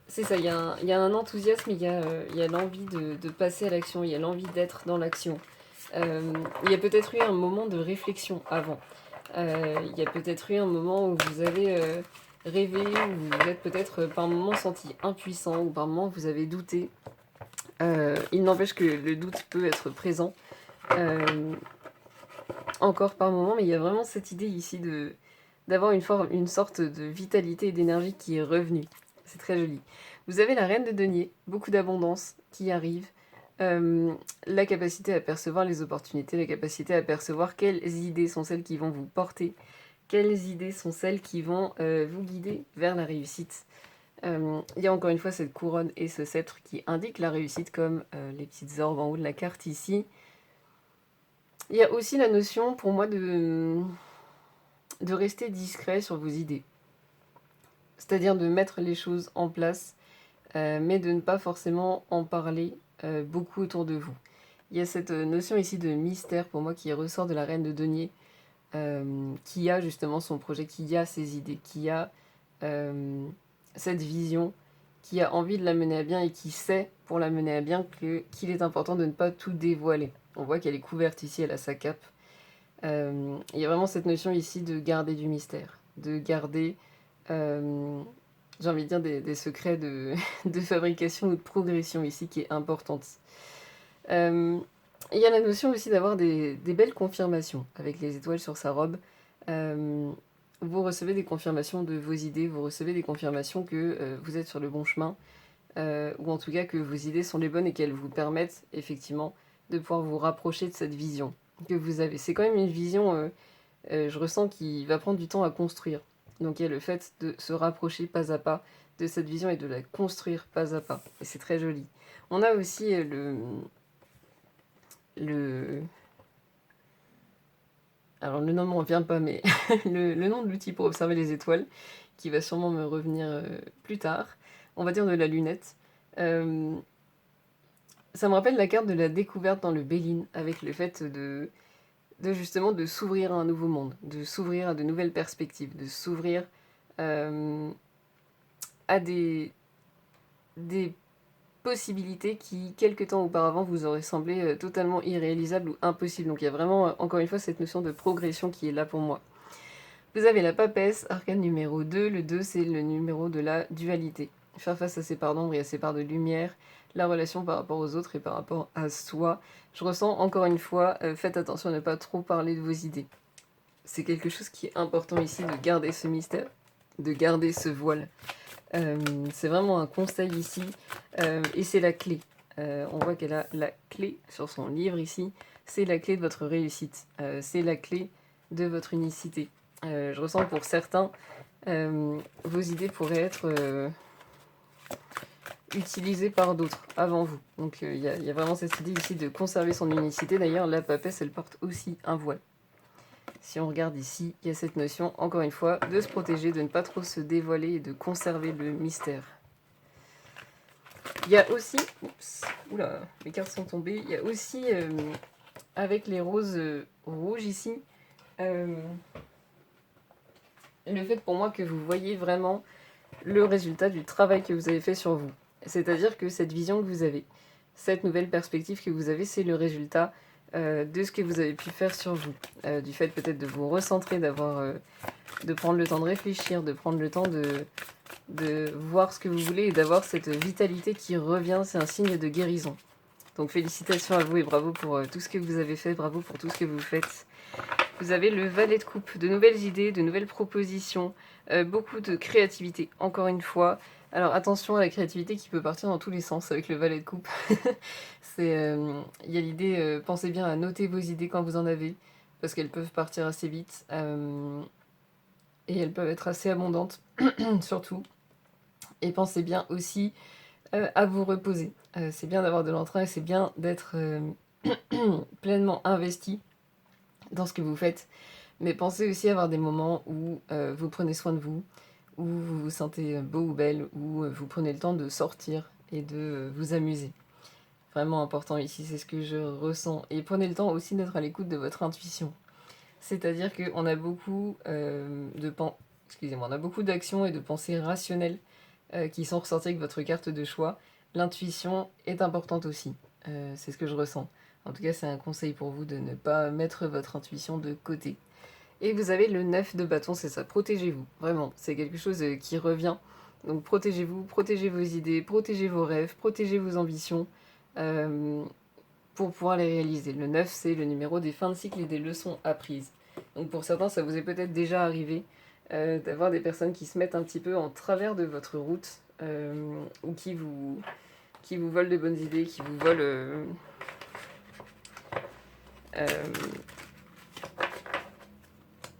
C'est ça, il y a un enthousiasme, il y a l'envie de passer à l'action, il y a l'envie d'être dans l'action. Il y a peut-être eu un moment de réflexion avant. Il y a peut-être eu un moment où vous avez rêvé, où vous êtes peut-être par moments senti impuissant, ou par moments vous avez douté. Il n'empêche que le doute peut être présent encore par moment, mais il y a vraiment cette idée ici d'avoir une sorte de vitalité et d'énergie qui est revenue. C'est très joli. Vous avez la reine de denier, beaucoup d'abondance qui arrive. La capacité à percevoir les opportunités, la capacité à percevoir quelles idées sont celles qui vont vous porter, quelles idées sont celles qui vont vous guider vers la réussite. Il y a encore une fois cette couronne et ce sceptre qui indiquent la réussite comme les petites orbes en haut de la carte ici. Il y a aussi la notion pour moi de rester discret sur vos idées. C'est-à-dire de mettre les choses en place, mais de ne pas forcément en parler beaucoup autour de vous. Il y a cette notion ici de mystère pour moi qui ressort de la reine de denier, qui a justement son projet, qui a ses idées, qui a cette vision, qui a envie de la mener à bien et qui sait, pour la mener à bien, qu'il est important de ne pas tout dévoiler. On voit qu'elle est couverte ici, elle a sa cape. Il y a vraiment cette notion ici de garder du mystère, de garder, j'ai envie de dire, des secrets de fabrication ou de progression ici qui est importante. Il y a la notion aussi d'avoir des belles confirmations avec les étoiles sur sa robe. Vous recevez des confirmations de vos idées, vous recevez des confirmations que vous êtes sur le bon chemin, ou en tout cas que vos idées sont les bonnes et qu'elles vous permettent effectivement de pouvoir vous rapprocher de cette vision que vous avez. C'est quand même une vision, je ressens, qui va prendre du temps à construire. Donc il y a le fait de se rapprocher pas à pas de cette vision et de la construire pas à pas. Et c'est très joli. On a aussi le... Alors le nom ne me revient pas, mais le nom de l'outil pour observer les étoiles, qui va sûrement me revenir plus tard. On va dire de la lunette. Ça me rappelle la carte de la découverte dans le Béline, avec le fait justement de s'ouvrir à un nouveau monde, de s'ouvrir à de nouvelles perspectives, de s'ouvrir à des possibilités qui, quelques temps auparavant, vous auraient semblé totalement irréalisables ou impossibles. Donc il y a vraiment, encore une fois, cette notion de progression qui est là pour moi. Vous avez la papesse, arcane numéro 2. Le 2, c'est le numéro de la dualité. Faire face à ses parts d'ombre et à ses parts de lumière, la relation par rapport aux autres et par rapport à soi. Je ressens, encore une fois, faites attention à ne pas trop parler de vos idées. C'est quelque chose qui est important ici, de garder ce mystère, de garder ce voile. C'est vraiment un conseil ici, et c'est la clé. On voit qu'elle a la clé sur son livre ici. C'est la clé de votre réussite. C'est la clé de votre unicité. Je ressens que pour certains, vos idées pourraient être utilisées par d'autres avant vous. Donc il y a vraiment cette idée ici de conserver son unicité. D'ailleurs, la papesse, elle porte aussi un voile. Si on regarde ici, il y a cette notion, encore une fois, de se protéger, de ne pas trop se dévoiler et de conserver le mystère. Il y a aussi... Oups, oula, mes cartes sont tombées. Il y a aussi, avec les roses rouges ici, le fait pour moi que vous voyez vraiment le résultat du travail que vous avez fait sur vous. C'est-à-dire que cette vision que vous avez, cette nouvelle perspective que vous avez, c'est le résultat de ce que vous avez pu faire sur vous. Du fait peut-être de vous recentrer, de prendre le temps de réfléchir, de prendre le temps de voir ce que vous voulez et d'avoir cette vitalité qui revient. C'est un signe de guérison. Donc félicitations à vous et bravo pour tout ce que vous avez fait, bravo pour tout ce que vous faites. Vous avez le valet de coupe, de nouvelles idées, de nouvelles propositions, beaucoup de créativité, encore une fois. Alors attention à la créativité qui peut partir dans tous les sens avec le valet de coupe. Il y a l'idée, pensez bien à noter vos idées quand vous en avez, parce qu'elles peuvent partir assez vite, et elles peuvent être assez abondantes, surtout. Et pensez bien aussi à vous reposer. C'est bien d'avoir de l'entrain et c'est bien d'être pleinement investi dans ce que vous faites. Mais pensez aussi à avoir des moments où vous prenez soin de vous, où vous vous sentez beau ou belle, où vous prenez le temps de sortir et de vous amuser. Vraiment important ici, c'est ce que je ressens. Et prenez le temps aussi d'être à l'écoute de votre intuition. C'est-à-dire qu'on a beaucoup on a beaucoup d'actions et de pensées rationnelles qui sont ressorties avec votre carte de choix. L'intuition est importante aussi. C'est ce que je ressens. En tout cas, c'est un conseil pour vous de ne pas mettre votre intuition de côté. Et vous avez le 9 de bâton, c'est ça, protégez-vous. Vraiment, c'est quelque chose qui revient. Donc protégez-vous, protégez vos idées, protégez vos rêves, protégez vos ambitions pour pouvoir les réaliser. Le 9, c'est le numéro des fins de cycle et des leçons apprises. Donc pour certains, ça vous est peut-être déjà arrivé d'avoir des personnes qui se mettent un petit peu en travers de votre route ou qui vous volent de bonnes idées, qui vous volent...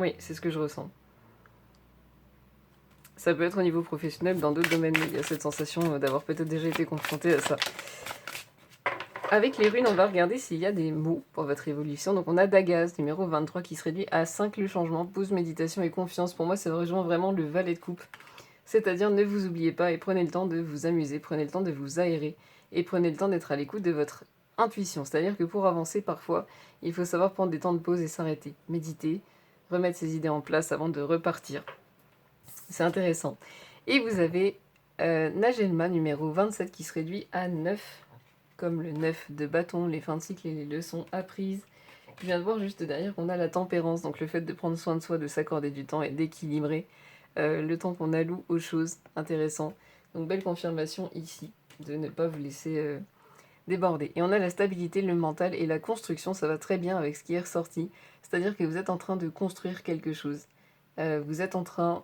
Oui, c'est ce que je ressens. Ça peut être au niveau professionnel, dans d'autres domaines, mais il y a cette sensation d'avoir peut-être déjà été confronté à ça. Avec les runes, on va regarder s'il y a des mots pour votre évolution. Donc on a Dagaz, numéro 23, qui se réduit à 5 le changement, pause, méditation et confiance. Pour moi, ça rejoint vraiment le valet de coupe. C'est-à-dire, ne vous oubliez pas et prenez le temps de vous amuser, prenez le temps de vous aérer et prenez le temps d'être à l'écoute de votre intuition. C'est-à-dire que pour avancer, parfois, il faut savoir prendre des temps de pause et s'arrêter, méditer, remettre ses idées en place avant de repartir. C'est intéressant. Et vous avez Nagelma numéro 27 qui se réduit à 9, comme le 9 de bâton, les fins de cycle et les leçons apprises. Je viens de voir juste derrière qu'on a la tempérance, donc le fait de prendre soin de soi, de s'accorder du temps et d'équilibrer le temps qu'on alloue aux choses. Intéressant. Donc belle confirmation ici de ne pas vous laisser déborder. Et on a la stabilité, le mental et la construction, ça va très bien avec ce qui est ressorti. C'est-à-dire que vous êtes en train de construire quelque chose. Vous êtes en train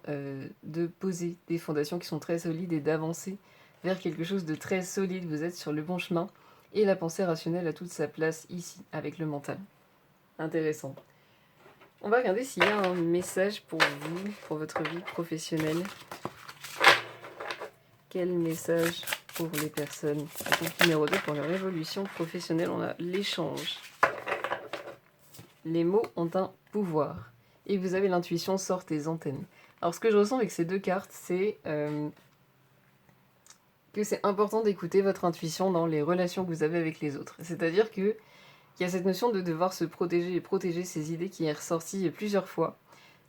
de poser des fondations qui sont très solides et d'avancer vers quelque chose de très solide. Vous êtes sur le bon chemin. Et la pensée rationnelle a toute sa place ici, avec le mental. Intéressant. On va regarder s'il y a un message pour vous, pour votre vie professionnelle. Quel message pour les personnes? Donc, numéro 2, pour leur évolution professionnelle, on a l'échange. Les mots ont un pouvoir. Et vous avez l'intuition, sort tes antennes. Alors, ce que je ressens avec ces deux cartes, c'est que c'est important d'écouter votre intuition dans les relations que vous avez avec les autres. C'est-à-dire que il y a cette notion de devoir se protéger et protéger ses idées qui est ressortie plusieurs fois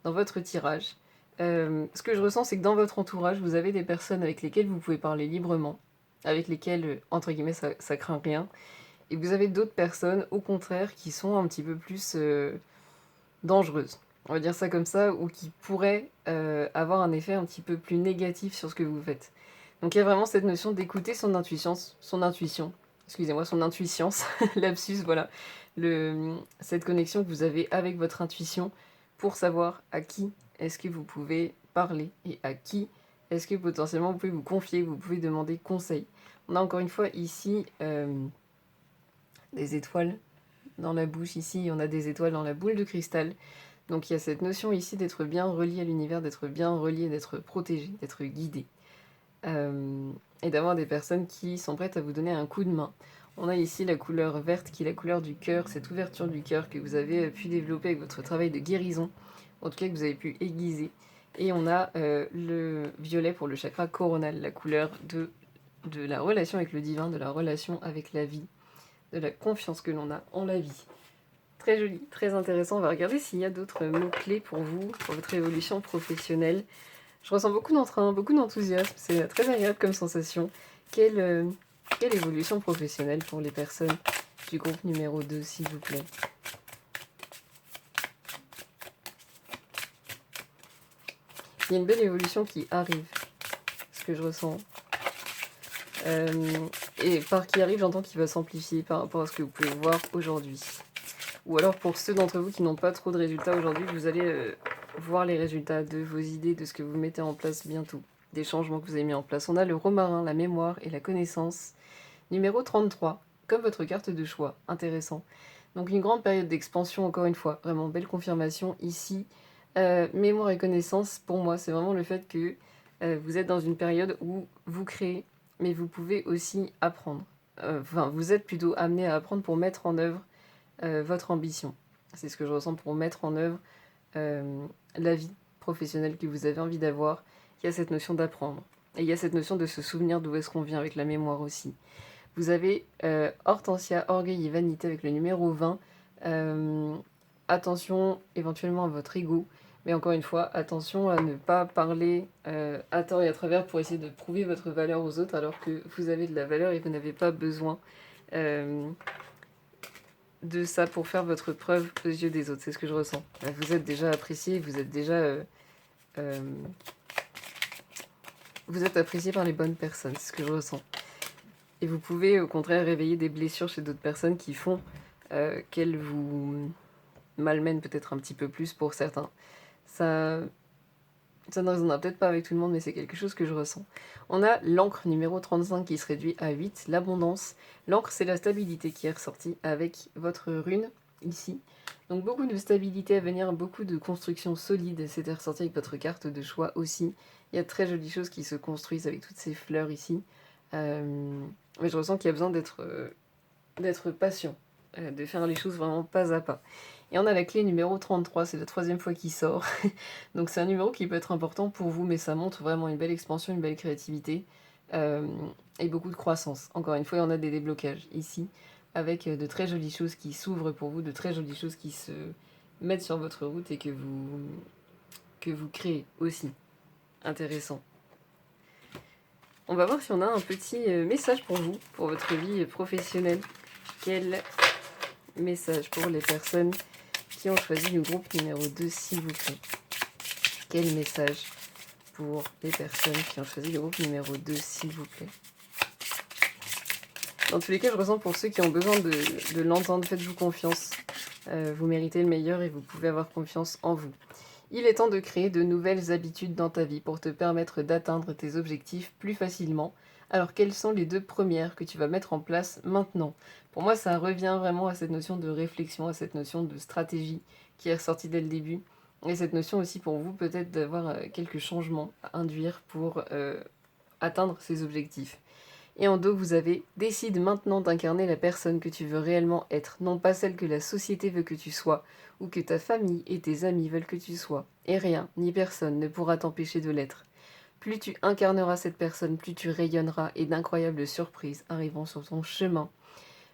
dans votre tirage. Ce que je ressens, c'est que dans votre entourage, vous avez des personnes avec lesquelles vous pouvez parler librement, avec lesquelles, entre guillemets, ça craint rien. Et vous avez d'autres personnes, au contraire, qui sont un petit peu plus dangereuses. On va dire ça comme ça, ou qui pourraient avoir un effet un petit peu plus négatif sur ce que vous faites. Donc il y a vraiment cette notion d'écouter son intuition, son intuition, lapsus, voilà, cette connexion que vous avez avec votre intuition pour savoir à qui est-ce que vous pouvez parler et à qui est-ce que potentiellement vous pouvez vous confier, vous pouvez demander conseil. On a encore une fois ici des étoiles dans la bouche, ici on a des étoiles dans la boule de cristal. Donc il y a cette notion ici d'être bien relié à l'univers, d'être bien relié, d'être protégé, d'être guidé. Et d'avoir des personnes qui sont prêtes à vous donner un coup de main. On a ici la couleur verte qui est la couleur du cœur, cette ouverture du cœur que vous avez pu développer avec votre travail de guérison, en tout cas que vous avez pu aiguiser. Et on a le violet pour le chakra coronal, la couleur de la relation avec le divin, de la relation avec la vie, de la confiance que l'on a en la vie. Très joli, très intéressant. On va regarder s'il y a d'autres mots-clés pour vous, pour votre évolution professionnelle. Je ressens beaucoup d'entrain, beaucoup d'enthousiasme. C'est très agréable comme sensation. Quelle évolution professionnelle pour les personnes du groupe numéro 2, s'il vous plaît. Il y a une belle évolution qui arrive, ce que je ressens. Et par qui arrive, j'entends qu'il va s'amplifier par rapport à ce que vous pouvez voir aujourd'hui. Ou alors pour ceux d'entre vous qui n'ont pas trop de résultats aujourd'hui, vous allez voir les résultats de vos idées, de ce que vous mettez en place bientôt, des changements que vous avez mis en place. On a le romarin, la mémoire et la connaissance. Numéro 33, comme votre carte de choix, intéressant. Donc une grande période d'expansion, encore une fois, vraiment belle confirmation ici. Mémoire et connaissance, pour moi, c'est vraiment le fait que vous êtes dans une période où vous créez, mais vous pouvez aussi apprendre. Vous êtes plutôt amené à apprendre pour mettre en œuvre votre ambition. C'est ce que je ressens pour mettre en œuvre la vie professionnelle que vous avez envie d'avoir. Il y a cette notion d'apprendre. Et il y a cette notion de se souvenir d'où est-ce qu'on vient avec la mémoire aussi. Vous avez Hortensia, orgueil et vanité avec le numéro 20. Attention éventuellement à votre ego. Mais encore une fois, attention à ne pas parler à tort et à travers pour essayer de prouver votre valeur aux autres alors que vous avez de la valeur et vous n'avez pas besoin de ça pour faire votre preuve aux yeux des autres. C'est ce que je ressens. Vous êtes déjà apprécié, vous êtes déjà... vous êtes apprécié par les bonnes personnes, c'est ce que je ressens. Et vous pouvez au contraire réveiller des blessures chez d'autres personnes qui font qu'elles vous malmènent peut-être un petit peu plus pour certains. Ça ne résonnera peut-être pas avec tout le monde, mais c'est quelque chose que je ressens. On a l'encre numéro 35 qui se réduit à 8, l'abondance. L'encre, c'est la stabilité qui est ressortie avec votre rune, ici. Donc beaucoup de stabilité à venir, beaucoup de construction solide. C'était ressorti avec votre carte de choix aussi. Il y a de très jolies choses qui se construisent avec toutes ces fleurs ici. Mais je ressens qu'il y a besoin d'être patient, de faire les choses vraiment pas à pas. Et on a la clé numéro 33, c'est la 3e fois qu'il sort. Donc c'est un numéro qui peut être important pour vous, mais ça montre vraiment une belle expansion, une belle créativité et beaucoup de croissance. Encore une fois, on a des déblocages ici, avec de très jolies choses qui s'ouvrent pour vous, de très jolies choses qui mettre sur votre route et que vous créez aussi. Intéressant. On va voir si on a un petit message pour vous, pour votre vie professionnelle. Quel message pour les personnes qui ont choisi le groupe numéro 2, s'il vous plaît? Quel message pour les personnes qui ont choisi le groupe numéro 2, s'il vous plaît? Dans tous les cas, je ressens pour ceux qui ont besoin de l'entendre, faites-vous confiance. Vous méritez le meilleur et vous pouvez avoir confiance en vous. Il est temps de créer de nouvelles habitudes dans ta vie pour te permettre d'atteindre tes objectifs plus facilement. Alors, quelles sont les 2 premières que tu vas mettre en place maintenant? Pour moi, ça revient vraiment à cette notion de réflexion, à cette notion de stratégie qui est ressortie dès le début. Et cette notion aussi pour vous, peut-être d'avoir quelques changements à induire pour atteindre ces objectifs. Et en dos, vous avez « Décide maintenant d'incarner la personne que tu veux réellement être, non pas celle que la société veut que tu sois, ou que ta famille et tes amis veulent que tu sois. Et rien, ni personne ne pourra t'empêcher de l'être. Plus tu incarneras cette personne, plus tu rayonneras et d'incroyables surprises arriveront sur ton chemin. »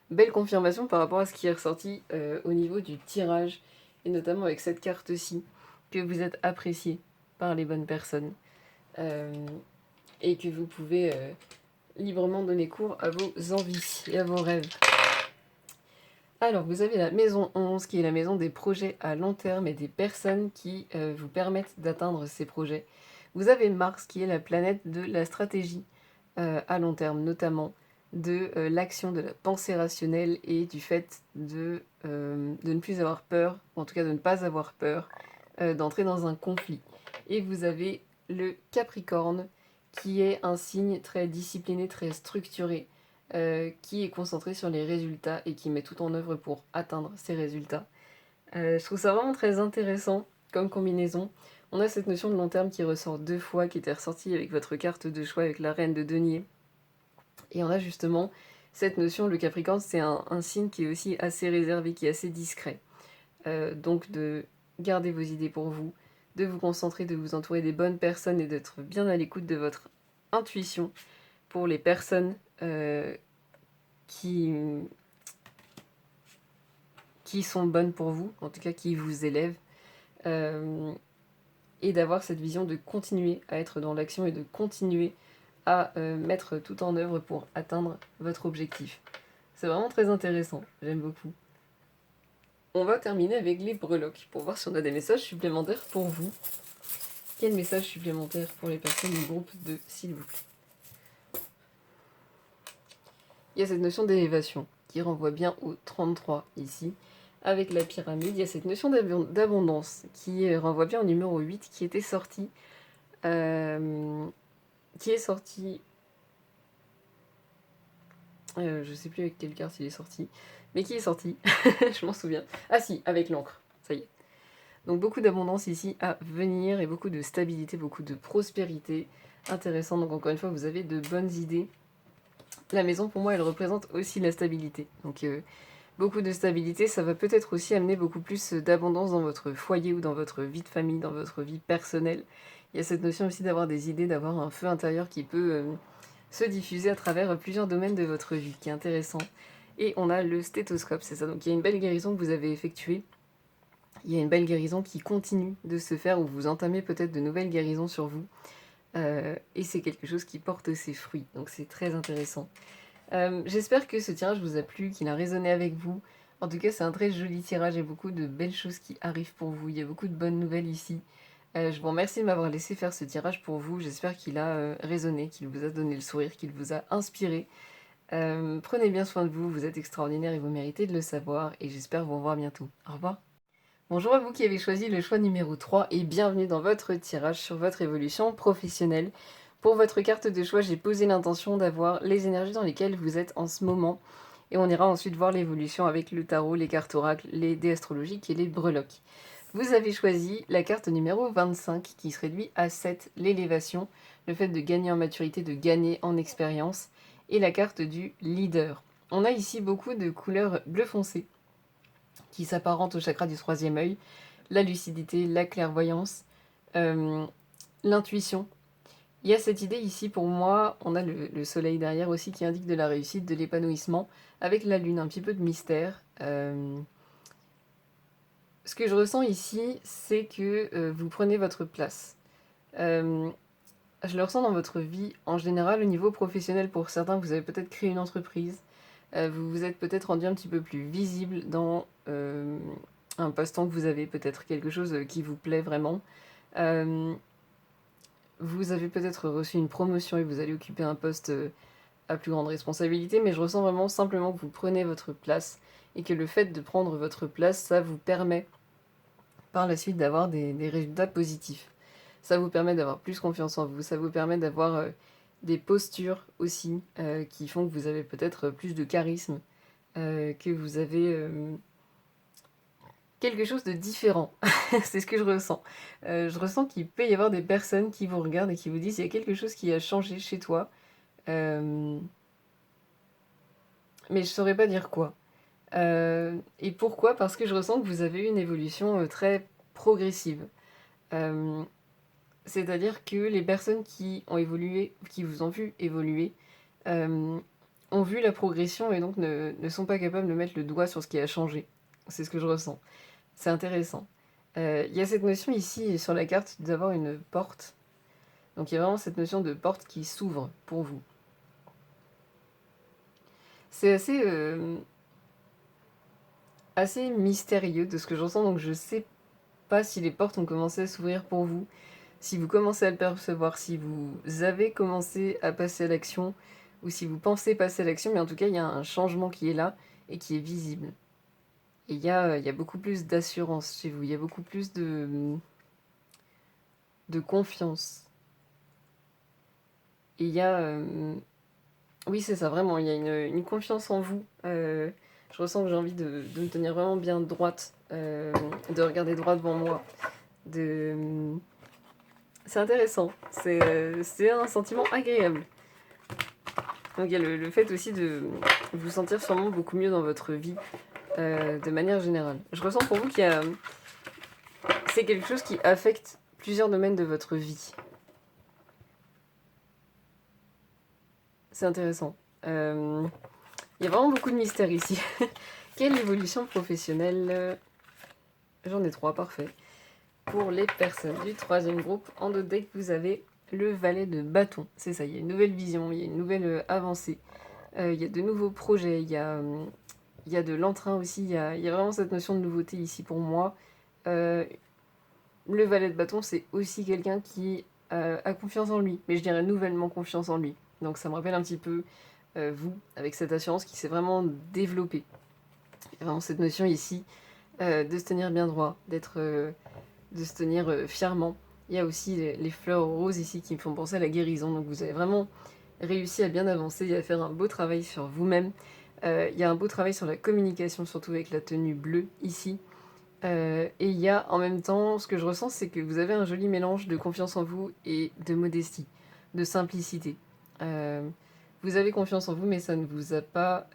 Belle confirmation par rapport à ce qui est ressorti au niveau du tirage, et notamment avec cette carte-ci, que vous êtes apprécié par les bonnes personnes, et que vous pouvez librement donner cours à vos envies et à vos rêves. Alors, vous avez la maison 11, qui est la maison des projets à long terme et des personnes qui vous permettent d'atteindre ces projets. Vous avez Mars, qui est la planète de la stratégie à long terme, notamment de l'action, de la pensée rationnelle et du fait de ne plus avoir peur, en tout cas de ne pas avoir peur d'entrer dans un conflit. Et vous avez le Capricorne, qui est un signe très discipliné, très structuré, qui est concentré sur les résultats et qui met tout en œuvre pour atteindre ces résultats. Je trouve ça vraiment très intéressant comme combinaison. On a cette notion de long terme qui ressort 2 fois, qui était ressortie avec votre carte de choix avec la reine de denier. Et on a justement cette notion, le Capricorne, c'est un signe qui est aussi assez réservé, qui est assez discret. Donc de garder vos idées pour vous, de vous concentrer, de vous entourer des bonnes personnes et d'être bien à l'écoute de votre intuition pour les personnes qui sont bonnes pour vous, en tout cas qui vous élèvent, et d'avoir cette vision de continuer à être dans l'action et de continuer à mettre tout en œuvre pour atteindre votre objectif. C'est vraiment très intéressant, j'aime beaucoup. On va terminer avec les breloques pour voir si on a des messages supplémentaires pour vous. Quel message supplémentaire pour les personnes du groupe 2, s'il vous plaît? Il y a cette notion d'élévation qui renvoie bien au 33 ici. Avec la pyramide, il y a cette notion d'abondance qui renvoie bien au numéro 8 qui était sorti. Qui est sorti. Je sais plus avec quelle carte il est sorti. Mais qui est sorti. Je m'en souviens. Ah si, avec l'encre. Ça y est. Donc beaucoup d'abondance ici à venir et beaucoup de stabilité, beaucoup de prospérité. Intéressant. Donc encore une fois, vous avez de bonnes idées. La maison, pour moi, elle représente aussi la stabilité. Donc beaucoup de stabilité, ça va peut-être aussi amener beaucoup plus d'abondance dans votre foyer ou dans votre vie de famille, dans votre vie personnelle. Il y a cette notion aussi d'avoir des idées, d'avoir un feu intérieur qui peut se diffuser à travers plusieurs domaines de votre vie, qui est intéressant. Et on a le stéthoscope, c'est ça. Donc il y a une belle guérison que vous avez effectuée. Il y a une belle guérison qui continue de se faire, ou vous entamez peut-être de nouvelles guérisons sur vous. Et c'est quelque chose qui porte ses fruits. Donc c'est très intéressant. J'espère que ce tirage vous a plu, qu'il a résonné avec vous. En tout cas, c'est un très joli tirage et beaucoup de belles choses qui arrivent pour vous. Il y a beaucoup de bonnes nouvelles ici. Je vous remercie de m'avoir laissé faire ce tirage pour vous. J'espère qu'il a résonné, qu'il vous a donné le sourire, qu'il vous a inspiré. Prenez bien soin de vous, vous êtes extraordinaire et vous méritez de le savoir. Et j'espère vous revoir bientôt. Au revoir. Bonjour à vous qui avez choisi le choix numéro 3 et bienvenue dans votre tirage sur votre évolution professionnelle. Pour votre carte de choix, j'ai posé l'intention d'avoir les énergies dans lesquelles vous êtes en ce moment. Et on ira ensuite voir l'évolution avec le tarot, les cartes oracles, les dés astrologiques et les breloques. Vous avez choisi la carte numéro 25 qui se réduit à 7, l'élévation, le fait de gagner en maturité, de gagner en expérience, et la carte du leader. On a ici beaucoup de couleurs bleu foncé qui s'apparentent au chakra du 3e œil, la lucidité, la clairvoyance, l'intuition. Il y a cette idée ici pour moi, on a le soleil derrière aussi qui indique de la réussite, de l'épanouissement, avec la lune, un petit peu de mystère. Ce que je ressens ici, c'est que vous prenez votre place. Euh, je le ressens dans votre vie en général au niveau professionnel. Pour certains, vous avez peut-être créé une entreprise. Vous vous êtes peut-être rendu un petit peu plus visible dans un passe-temps que vous avez, peut-être quelque chose qui vous plaît vraiment. Euh, vous avez peut-être reçu une promotion et vous allez occuper un poste à plus grande responsabilité, mais je ressens vraiment simplement que vous prenez votre place et que le fait de prendre votre place, ça vous permet par la suite d'avoir des résultats positifs. Ça vous permet d'avoir plus confiance en vous, ça vous permet d'avoir des postures aussi qui font que vous avez peut-être plus de charisme, que vous avez quelque chose de différent. C'est ce que je ressens. Je ressens qu'il peut y avoir des personnes qui vous regardent et qui vous disent il y a quelque chose qui a changé chez toi, euh, mais je saurais pas dire quoi. Et pourquoi? Parce que je ressens que vous avez eu une évolution très progressive. Euh, C'est-à-dire que les personnes qui ont évolué, qui vous ont vu évoluer, euh, ont vu la progression et donc ne sont pas capables de mettre le doigt sur ce qui a changé. C'est ce que je ressens. C'est intéressant. Il y a cette notion ici sur la carte d'avoir une porte. Donc il y a vraiment cette notion de porte qui s'ouvre pour vous. C'est assez mystérieux de ce que j'entends, donc je sais pas si les portes ont commencé à s'ouvrir pour vous, si vous commencez à le percevoir, si vous avez commencé à passer à l'action, ou si vous pensez passer à l'action, mais en tout cas, il y a un changement qui est là et qui est visible. Et il y a beaucoup plus d'assurance chez vous, il y a beaucoup plus de confiance. Et il y a... oui, c'est ça, vraiment, il y a une confiance en vous. Je ressens que j'ai envie de me tenir vraiment bien droite, de regarder droit devant moi. De... C'est intéressant, c'est un sentiment agréable. Donc il y a le fait aussi de vous sentir sûrement beaucoup mieux dans votre vie, de manière générale. Je ressens pour vous qu'il y a... C'est quelque chose qui affecte plusieurs domaines de votre vie. C'est intéressant. Il y a vraiment beaucoup de mystères ici. Quelle évolution professionnelle? J'en ai trois, parfait. Pour les personnes du troisième groupe, en dos deck, vous avez le valet de bâton. C'est ça, il y a une nouvelle vision, il y a une nouvelle avancée. Il y a de nouveaux projets, il y a de l'entrain aussi, il y a vraiment cette notion de nouveauté ici pour moi. Euh, le valet de bâton, c'est aussi quelqu'un qui a confiance en lui, mais je dirais nouvellement confiance en lui. Donc ça me rappelle un petit peu vous, avec cette assurance qui s'est vraiment développée. Il y a vraiment cette notion ici de se tenir bien droit, de se tenir fièrement. Il y a aussi les fleurs roses ici qui me font penser à la guérison. Donc vous avez vraiment réussi à bien avancer et à faire un beau travail sur vous-même. Il y a un beau travail sur la communication, surtout avec la tenue bleue ici. Et il y a en même temps, ce que je ressens, c'est que vous avez un joli mélange de confiance en vous et de modestie, de simplicité. Euh, vous avez confiance en vous, mais ça ne vous a pas...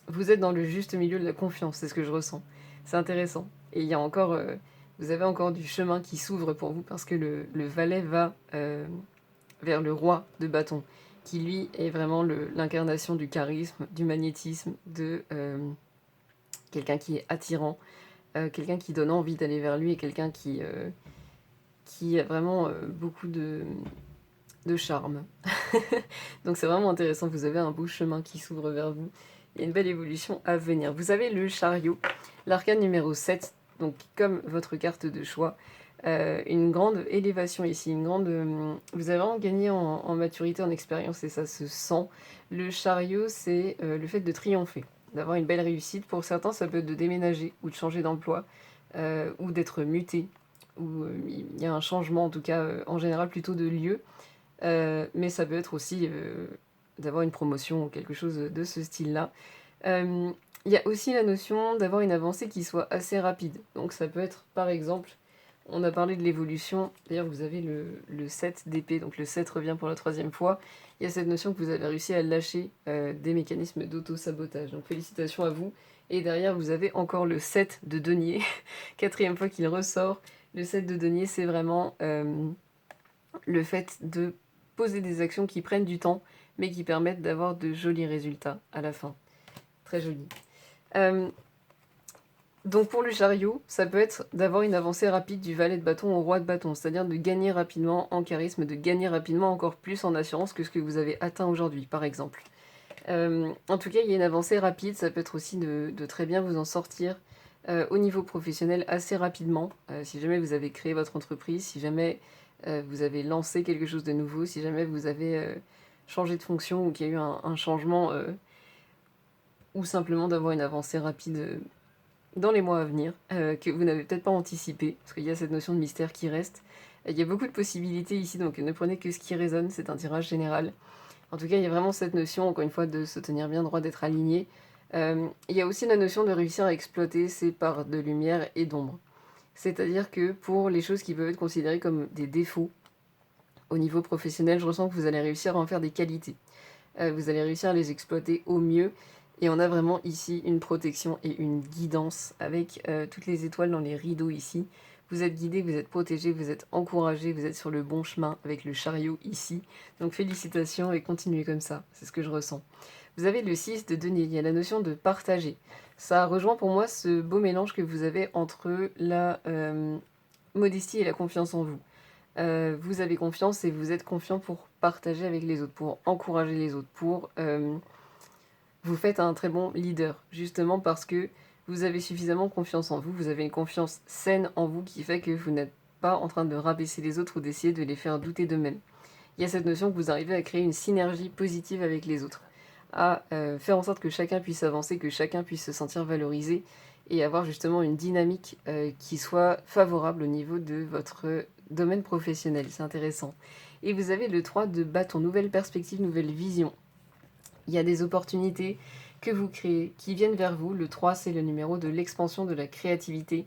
Vous êtes dans le juste milieu de la confiance, c'est ce que je ressens. C'est intéressant. Et il y a encore... vous avez encore du chemin qui s'ouvre pour vous parce que le valet va vers le roi de bâton, qui lui est vraiment l'incarnation du charisme, du magnétisme, de quelqu'un qui est attirant, quelqu'un qui donne envie d'aller vers lui et quelqu'un qui a vraiment beaucoup de charme. Donc c'est vraiment intéressant, vous avez un beau chemin qui s'ouvre vers vous. Il y a une belle évolution à venir. Vous avez le chariot, l'arcane numéro 7, donc comme votre carte de choix. Une grande élévation ici, vous avez vraiment gagné en maturité, en expérience et ça se sent. Le chariot, c'est le fait de triompher, d'avoir une belle réussite. Pour certains, ça peut être de déménager ou de changer d'emploi ou d'être muté. Ou il y a un changement, en tout cas, en général, plutôt de lieu. Mais ça peut être aussi d'avoir une promotion ou quelque chose de ce style-là. Il y a aussi la notion d'avoir une avancée qui soit assez rapide. Donc ça peut être, par exemple, on a parlé de l'évolution. D'ailleurs, vous avez le 7 d'épée, donc le 7 revient pour la troisième fois. Il y a cette notion que vous avez réussi à lâcher des mécanismes d'auto-sabotage. Donc félicitations à vous. Et derrière, vous avez encore le 7 de denier. Quatrième fois qu'il ressort. Le 7 de denier, c'est vraiment le fait de poser des actions qui prennent du temps, mais qui permettent d'avoir de jolis résultats à la fin. Très joli. Euh, Donc pour le chariot, ça peut être d'avoir une avancée rapide du valet de bâton au roi de bâton, c'est-à-dire de gagner rapidement en charisme, de gagner rapidement encore plus en assurance que ce que vous avez atteint aujourd'hui, par exemple. En tout cas, il y a une avancée rapide, ça peut être aussi de très bien vous en sortir au niveau professionnel assez rapidement. Si jamais vous avez créé votre entreprise, si jamais vous avez lancé quelque chose de nouveau, si jamais vous avez changé de fonction ou qu'il y a eu un changement ou simplement d'avoir une avancée rapide dans les mois à venir, que vous n'avez peut-être pas anticipé, parce qu'il y a cette notion de mystère qui reste. Il y a beaucoup de possibilités ici, donc ne prenez que ce qui résonne, c'est un tirage général. En tout cas, il y a vraiment cette notion, encore une fois, de se tenir bien droit, d'être aligné. Il y a aussi la notion de réussir à exploiter ses parts de lumière et d'ombre. C'est-à-dire que pour les choses qui peuvent être considérées comme des défauts au niveau professionnel, je ressens que vous allez réussir à en faire des qualités. Vous allez réussir à les exploiter au mieux. Et on a vraiment ici une protection et une guidance avec toutes les étoiles dans les rideaux ici. Vous êtes guidé, vous êtes protégé, vous êtes encouragé, vous êtes sur le bon chemin avec le chariot ici. Donc félicitations et continuez comme ça, c'est ce que je ressens. Vous avez le 6 de denier, il y a la notion de partager. Ça rejoint pour moi ce beau mélange que vous avez entre la modestie et la confiance en vous. Vous avez confiance et vous êtes confiant pour partager avec les autres, pour encourager les autres, pour... vous faites un très bon leader, justement parce que vous avez suffisamment confiance en vous, vous avez une confiance saine en vous qui fait que vous n'êtes pas en train de rabaisser les autres ou d'essayer de les faire douter d'eux-mêmes. Il y a cette notion que vous arrivez à créer une synergie positive avec les autres, à faire en sorte que chacun puisse avancer, que chacun puisse se sentir valorisé et avoir justement une dynamique qui soit favorable au niveau de votre domaine professionnel. C'est intéressant. Et vous avez le 3 de bâton, nouvelle perspective, nouvelle vision. Il y a des opportunités que vous créez qui viennent vers vous. Le 3, c'est le numéro de l'expansion, de la créativité,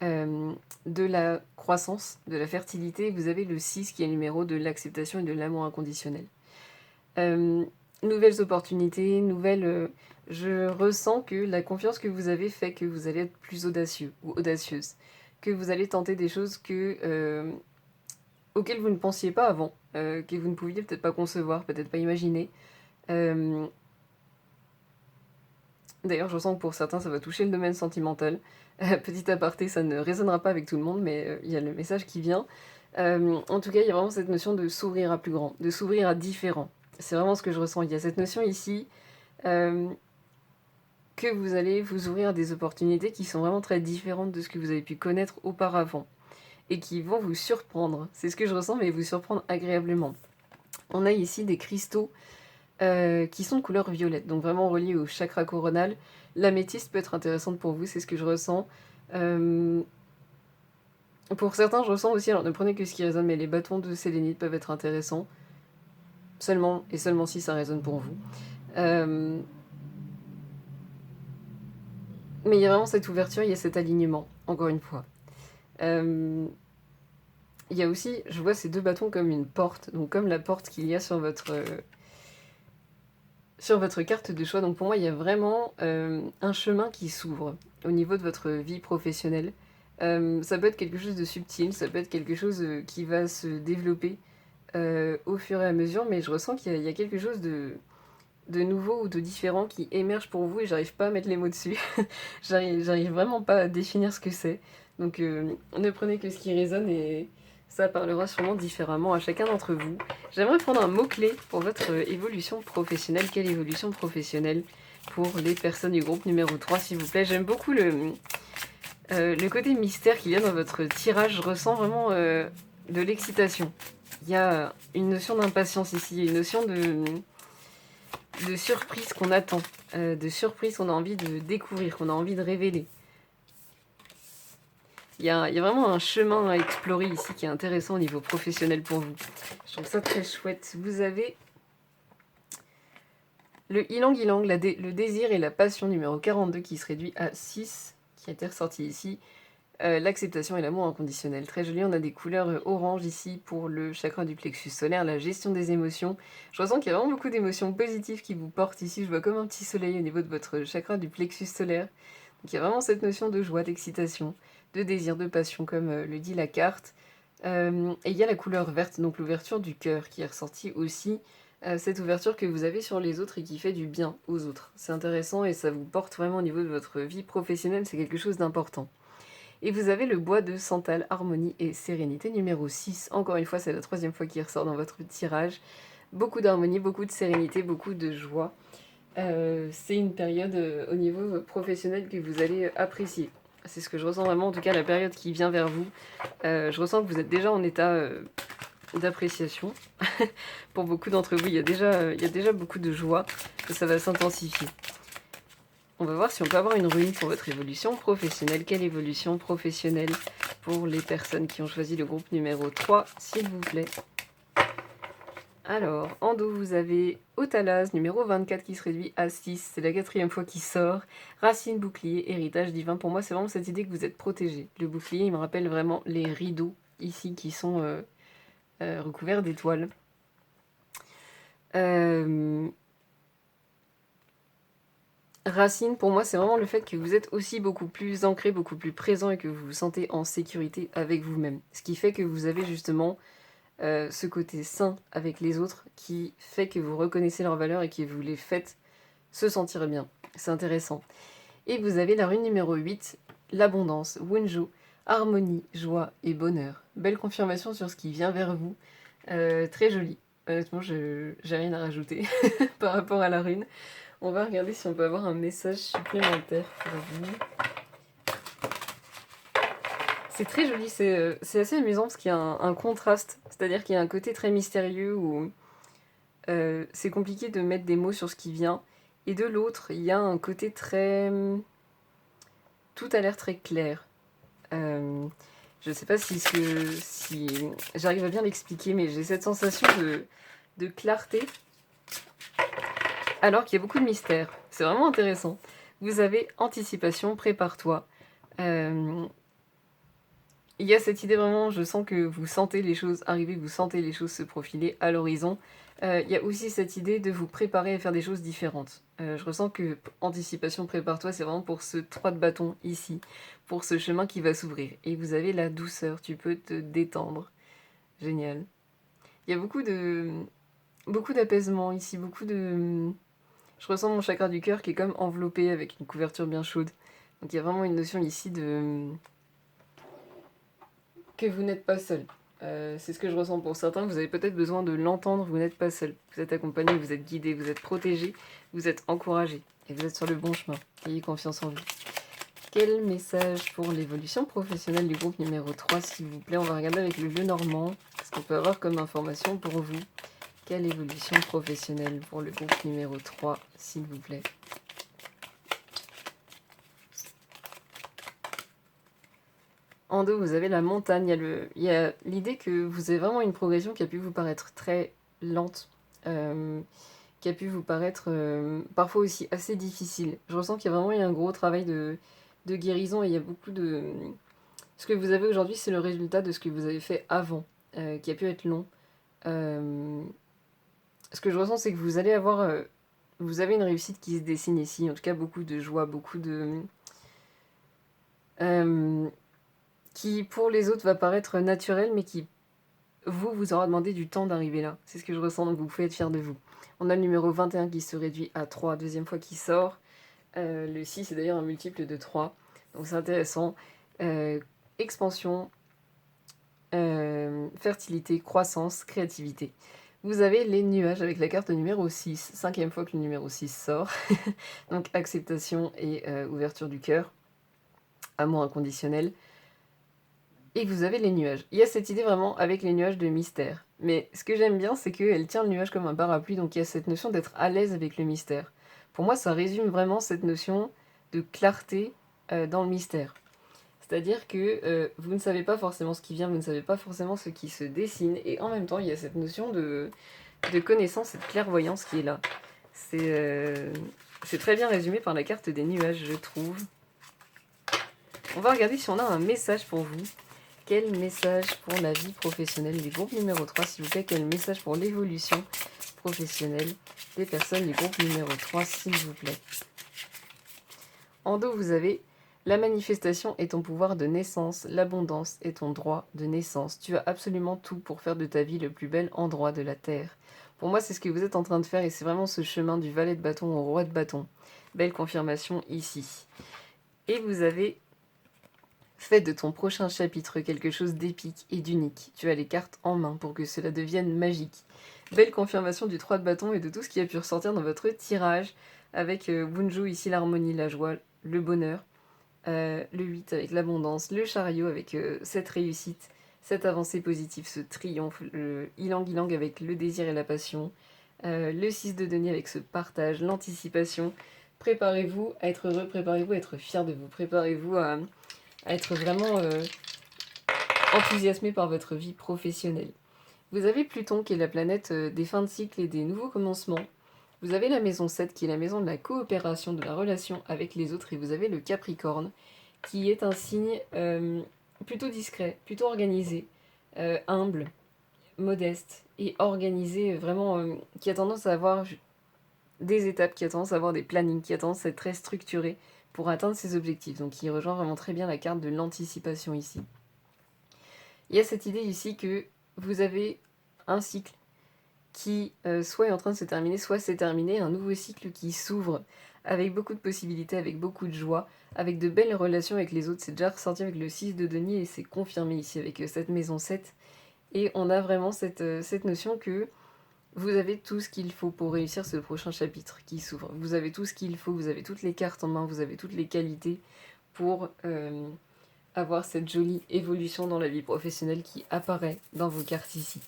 de la croissance, de la fertilité. Vous avez le 6 qui est le numéro de l'acceptation et de l'amour inconditionnel. Nouvelles opportunités, je ressens que la confiance que vous avez fait que vous allez être plus audacieux ou audacieuse, que vous allez tenter des choses auxquelles vous ne pensiez pas avant, que vous ne pouviez peut-être pas concevoir, peut-être pas imaginer. D'ailleurs, je sens que pour certains, ça va toucher le domaine sentimental. Petit aparté, ça ne résonnera pas avec tout le monde, mais il y a le message qui vient. En tout cas, il y a vraiment cette notion de s'ouvrir à plus grand, de s'ouvrir à différent. C'est vraiment ce que je ressens. Il y a cette notion ici que vous allez vous ouvrir à des opportunités qui sont vraiment très différentes de ce que vous avez pu connaître auparavant et qui vont vous surprendre. C'est ce que je ressens, mais vous surprendre agréablement. On a ici des cristaux qui sont de couleur violette, donc vraiment reliés au chakra coronal. L'améthyste peut être intéressante pour vous, c'est ce que je ressens. Pour certains, je ressens aussi, alors ne prenez que ce qui résonne, mais les bâtons de sélénite peuvent être intéressants. Seulement, et seulement si ça résonne pour vous. Mais il y a vraiment cette ouverture, il y a cet alignement, encore une fois. Il y a aussi, je vois ces deux bâtons comme une porte, donc comme la porte qu'il y a sur votre carte de choix. Donc pour moi, il y a vraiment un chemin qui s'ouvre au niveau de votre vie professionnelle. Ça peut être quelque chose de subtil, ça peut être quelque chose qui va se développer au fur et à mesure, mais je ressens qu'il y a quelque chose de nouveau ou de différent qui émerge pour vous et j'arrive pas à mettre les mots dessus. j'arrive vraiment pas à définir ce que c'est. Donc ne prenez que ce qui résonne et ça parlera sûrement différemment à chacun d'entre vous. J'aimerais prendre un mot-clé pour votre évolution professionnelle. Quelle évolution professionnelle pour les personnes du groupe numéro 3, s'il vous plaît. J'aime beaucoup le côté mystère qu'il y a dans votre tirage. Je ressens vraiment de l'excitation. Il y a une notion d'impatience ici, une notion de surprise qu'on attend, de surprise qu'on a envie de découvrir, qu'on a envie de révéler. Il y a vraiment un chemin à explorer ici qui est intéressant au niveau professionnel pour vous. Je trouve ça très chouette. Vous avez le ilang-ilang, le désir et la passion numéro 42 qui se réduit à 6, qui a été ressorti ici. L'acceptation et l'amour inconditionnel. Très joli, on a des couleurs orange ici pour le chakra du plexus solaire, la gestion des émotions. Je ressens qu'il y a vraiment beaucoup d'émotions positives qui vous portent ici. Je vois comme un petit soleil au niveau de votre chakra du plexus solaire. Donc il y a vraiment cette notion de joie, d'excitation, de désir, de passion, comme le dit la carte. Et il y a la couleur verte, donc l'ouverture du cœur, qui est ressortie aussi cette ouverture que vous avez sur les autres et qui fait du bien aux autres. C'est intéressant et ça vous porte vraiment au niveau de votre vie professionnelle, c'est quelque chose d'important. Et vous avez le bois de Santal, harmonie et sérénité numéro 6. Encore une fois, c'est la 3e fois qu'il ressort dans votre tirage. Beaucoup d'harmonie, beaucoup de sérénité, beaucoup de joie. C'est une période au niveau professionnel que vous allez apprécier. C'est ce que je ressens vraiment, en tout cas la période qui vient vers vous. Je ressens que vous êtes déjà en état d'appréciation. Pour beaucoup d'entre vous, il y a déjà beaucoup de joie et ça va s'intensifier. On va voir si on peut avoir une rune pour votre évolution professionnelle. Quelle évolution professionnelle pour les personnes qui ont choisi le groupe numéro 3, s'il vous plaît. Alors, en dos, vous avez Otalaz, numéro 24, qui se réduit à 6. C'est la 4e fois qu'il sort. Racine, bouclier, héritage divin. Pour moi, c'est vraiment cette idée que vous êtes protégé. Le bouclier, il me rappelle vraiment les rideaux, ici, qui sont recouverts d'étoiles. Racine, pour moi, c'est vraiment le fait que vous êtes aussi beaucoup plus ancré, beaucoup plus présent et que vous vous sentez en sécurité avec vous-même. Ce qui fait que vous avez justement ce côté sain avec les autres qui fait que vous reconnaissez leurs valeurs et que vous les faites se sentir bien. C'est intéressant. Et vous avez la rune numéro 8, l'abondance, Wunjo, harmonie, joie et bonheur. Belle confirmation sur ce qui vient vers vous. Très jolie. Honnêtement, j'ai rien à rajouter par rapport à la rune. On va regarder si on peut avoir un message supplémentaire pour vous. C'est très joli, c'est assez amusant parce qu'il y a un contraste. C'est-à-dire qu'il y a un côté très mystérieux où c'est compliqué de mettre des mots sur ce qui vient. Et de l'autre, il y a un côté très... Tout a l'air très clair. Je ne sais pas si j'arrive à bien l'expliquer, mais j'ai cette sensation de clarté, alors qu'il y a beaucoup de mystère. C'est vraiment intéressant. Vous avez anticipation, prépare-toi. Il y a cette idée vraiment, je sens que vous sentez les choses arriver, vous sentez les choses se profiler à l'horizon. Il y a aussi cette idée de vous préparer à faire des choses différentes. Je ressens que anticipation, prépare-toi, c'est vraiment pour ce 3 de bâton ici, pour ce chemin qui va s'ouvrir. Et vous avez la douceur, tu peux te détendre. Génial. Il y a beaucoup d'apaisement ici, Je ressens mon chakra du cœur qui est comme enveloppé avec une couverture bien chaude. Donc il y a vraiment une notion ici que vous n'êtes pas seul. C'est ce que je ressens pour certains. Vous avez peut-être besoin de l'entendre. Vous n'êtes pas seul. Vous êtes accompagné, vous êtes guidé, vous êtes protégé, vous êtes encouragé. Et vous êtes sur le bon chemin. Ayez confiance en vous. Quel message pour l'évolution professionnelle du groupe numéro 3, s'il vous plaît? On va regarder avec le Lenormand. Ce qu'on peut avoir comme information pour vous. Quelle évolution professionnelle pour le groupe numéro 3, s'il vous plaît? En dos, vous avez la montagne. Il y a l'idée que vous avez vraiment une progression qui a pu vous paraître très lente, qui a pu vous paraître parfois aussi assez difficile. Je ressens qu'il y a vraiment eu un gros travail de guérison et il y a beaucoup de... Ce que vous avez aujourd'hui, c'est le résultat de ce que vous avez fait avant, qui a pu être long. Ce que je ressens, c'est que vous allez avoir... vous avez une réussite qui se dessine ici, en tout cas beaucoup de joie, beaucoup de... qui pour les autres va paraître naturel, mais qui vous aura demandé du temps d'arriver là. C'est ce que je ressens, donc vous pouvez être fiers de vous. On a le numéro 21 qui se réduit à 3, deuxième fois qu'il sort. Le 6 est d'ailleurs un multiple de 3, donc c'est intéressant. Expansion, fertilité, croissance, créativité. Vous avez les nuages avec la carte numéro 6, 5e fois que le numéro 6 sort. Donc acceptation et ouverture du cœur, amour inconditionnel. Et vous avez les nuages. Il y a cette idée vraiment avec les nuages de mystère. Mais ce que j'aime bien, c'est qu'elle tient le nuage comme un parapluie, donc il y a cette notion d'être à l'aise avec le mystère. Pour moi, ça résume vraiment cette notion de clarté dans le mystère. C'est-à-dire que vous ne savez pas forcément ce qui vient, vous ne savez pas forcément ce qui se dessine, et en même temps, il y a cette notion de connaissance et de clairvoyance qui est là. C'est très bien résumé par la carte des nuages, je trouve. On va regarder si on a un message pour vous. Quel message pour la vie professionnelle du groupe numéro 3, s'il vous plaît? Quel message pour l'évolution professionnelle des personnes du groupe numéro 3, s'il vous plaît? En dos, vous avez la manifestation est ton pouvoir de naissance, l'abondance est ton droit de naissance. Tu as absolument tout pour faire de ta vie le plus bel endroit de la Terre. Pour moi, c'est ce que vous êtes en train de faire et c'est vraiment ce chemin du valet de bâton au roi de bâton. Belle confirmation ici. Et vous avez fait de ton prochain chapitre quelque chose d'épique et d'unique. Tu as les cartes en main pour que cela devienne magique. Belle confirmation du 3 de bâton et de tout ce qui a pu ressortir dans votre tirage avec Bunjo ici, l'harmonie, la joie, le bonheur. Le 8 avec l'abondance, le chariot avec cette réussite, cette avancée positive, ce triomphe, le ilang-ilang avec le désir et la passion, le 6 de denier avec ce partage, l'anticipation. Préparez-vous à être heureux, préparez-vous à être fier de vous, préparez-vous à être vraiment enthousiasmé par votre vie professionnelle. Vous avez Pluton qui est la planète des fins de cycle et des nouveaux commencements. Vous avez la maison 7 qui est la maison de la coopération, de la relation avec les autres. Et vous avez le Capricorne qui est un signe plutôt discret, plutôt organisé, humble, modeste et organisé, vraiment qui a tendance à avoir des étapes, qui a tendance à avoir des plannings, qui a tendance à être très structuré pour atteindre ses objectifs. Donc il rejoint vraiment très bien la carte de l'anticipation ici. Il y a cette idée ici que vous avez un cycle qui soit est en train de se terminer, soit s'est terminé, un nouveau cycle qui s'ouvre avec beaucoup de possibilités, avec beaucoup de joie, avec de belles relations avec les autres. C'est déjà ressorti avec le 6 de denier et c'est confirmé ici avec cette maison 7. Et on a vraiment cette notion que vous avez tout ce qu'il faut pour réussir ce prochain chapitre qui s'ouvre. Vous avez tout ce qu'il faut, vous avez toutes les cartes en main, vous avez toutes les qualités pour avoir cette jolie évolution dans la vie professionnelle qui apparaît dans vos cartes ici.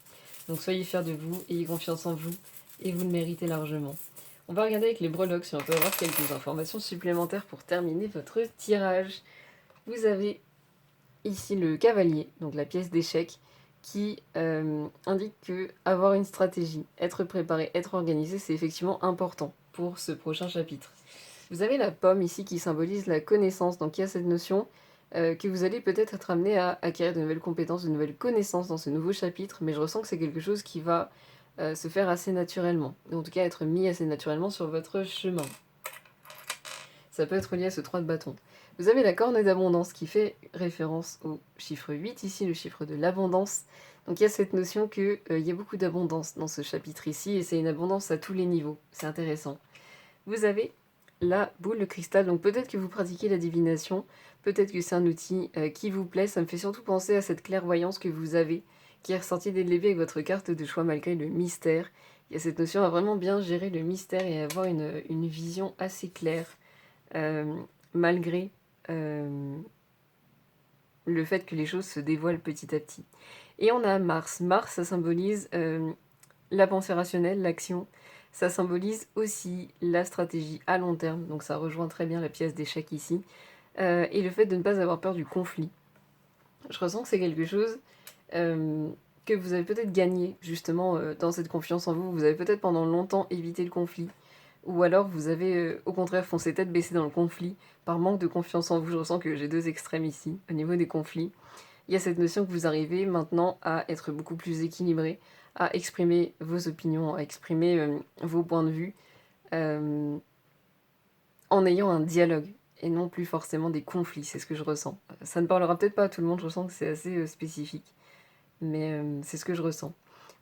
Donc soyez fiers de vous, ayez confiance en vous, et vous le méritez largement. On va regarder avec les breloques si on peut avoir quelques informations supplémentaires pour terminer votre tirage. Vous avez ici le cavalier, donc la pièce d'échec, qui indique que avoir une stratégie, être préparé, être organisé, c'est effectivement important pour ce prochain chapitre. Vous avez la pomme ici qui symbolise la connaissance, donc il y a cette notion que vous allez peut-être être amené à acquérir de nouvelles compétences, de nouvelles connaissances dans ce nouveau chapitre, mais je ressens que c'est quelque chose qui va se faire assez naturellement, ou en tout cas être mis assez naturellement sur votre chemin. Ça peut être lié à ce 3 de bâton. Vous avez la corne d'abondance qui fait référence au chiffre 8 ici, le chiffre de l'abondance. Donc il y a cette notion qu'il y a beaucoup d'abondance dans ce chapitre ici, et c'est une abondance à tous les niveaux, c'est intéressant. Vous avez la boule de cristal, donc peut-être que vous pratiquez la divination, peut-être que c'est un outil qui vous plaît, ça me fait surtout penser à cette clairvoyance que vous avez, qui est ressortie dès le début avec votre carte de choix malgré le mystère. Il y a cette notion à vraiment bien gérer le mystère et avoir une vision assez claire, malgré le fait que les choses se dévoilent petit à petit. Et on a Mars. Mars, ça symbolise la pensée rationnelle, l'action. Ça symbolise aussi la stratégie à long terme, donc ça rejoint très bien la pièce d'échec ici. Et le fait de ne pas avoir peur du conflit. Je ressens que c'est quelque chose que vous avez peut-être gagné, justement, dans cette confiance en vous. Vous avez peut-être pendant longtemps évité le conflit. Ou alors vous avez au contraire foncé tête baissée dans le conflit par manque de confiance en vous. Je ressens que j'ai deux extrêmes ici, au niveau des conflits. Il y a cette notion que vous arrivez maintenant à être beaucoup plus équilibré, à exprimer vos opinions, à exprimer vos points de vue, en ayant un dialogue, et non plus forcément des conflits, c'est ce que je ressens. Ça ne parlera peut-être pas à tout le monde, je ressens que c'est assez spécifique, mais c'est ce que je ressens.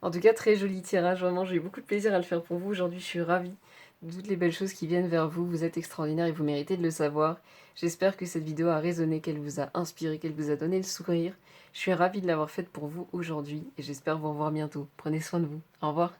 En tout cas, très joli tirage, vraiment, j'ai eu beaucoup de plaisir à le faire pour vous. Aujourd'hui, je suis ravie de toutes les belles choses qui viennent vers vous. Vous êtes extraordinaire et vous méritez de le savoir. J'espère que cette vidéo a résonné, qu'elle vous a inspiré, qu'elle vous a donné le sourire. Je suis ravie de l'avoir faite pour vous aujourd'hui et j'espère vous revoir bientôt. Prenez soin de vous. Au revoir.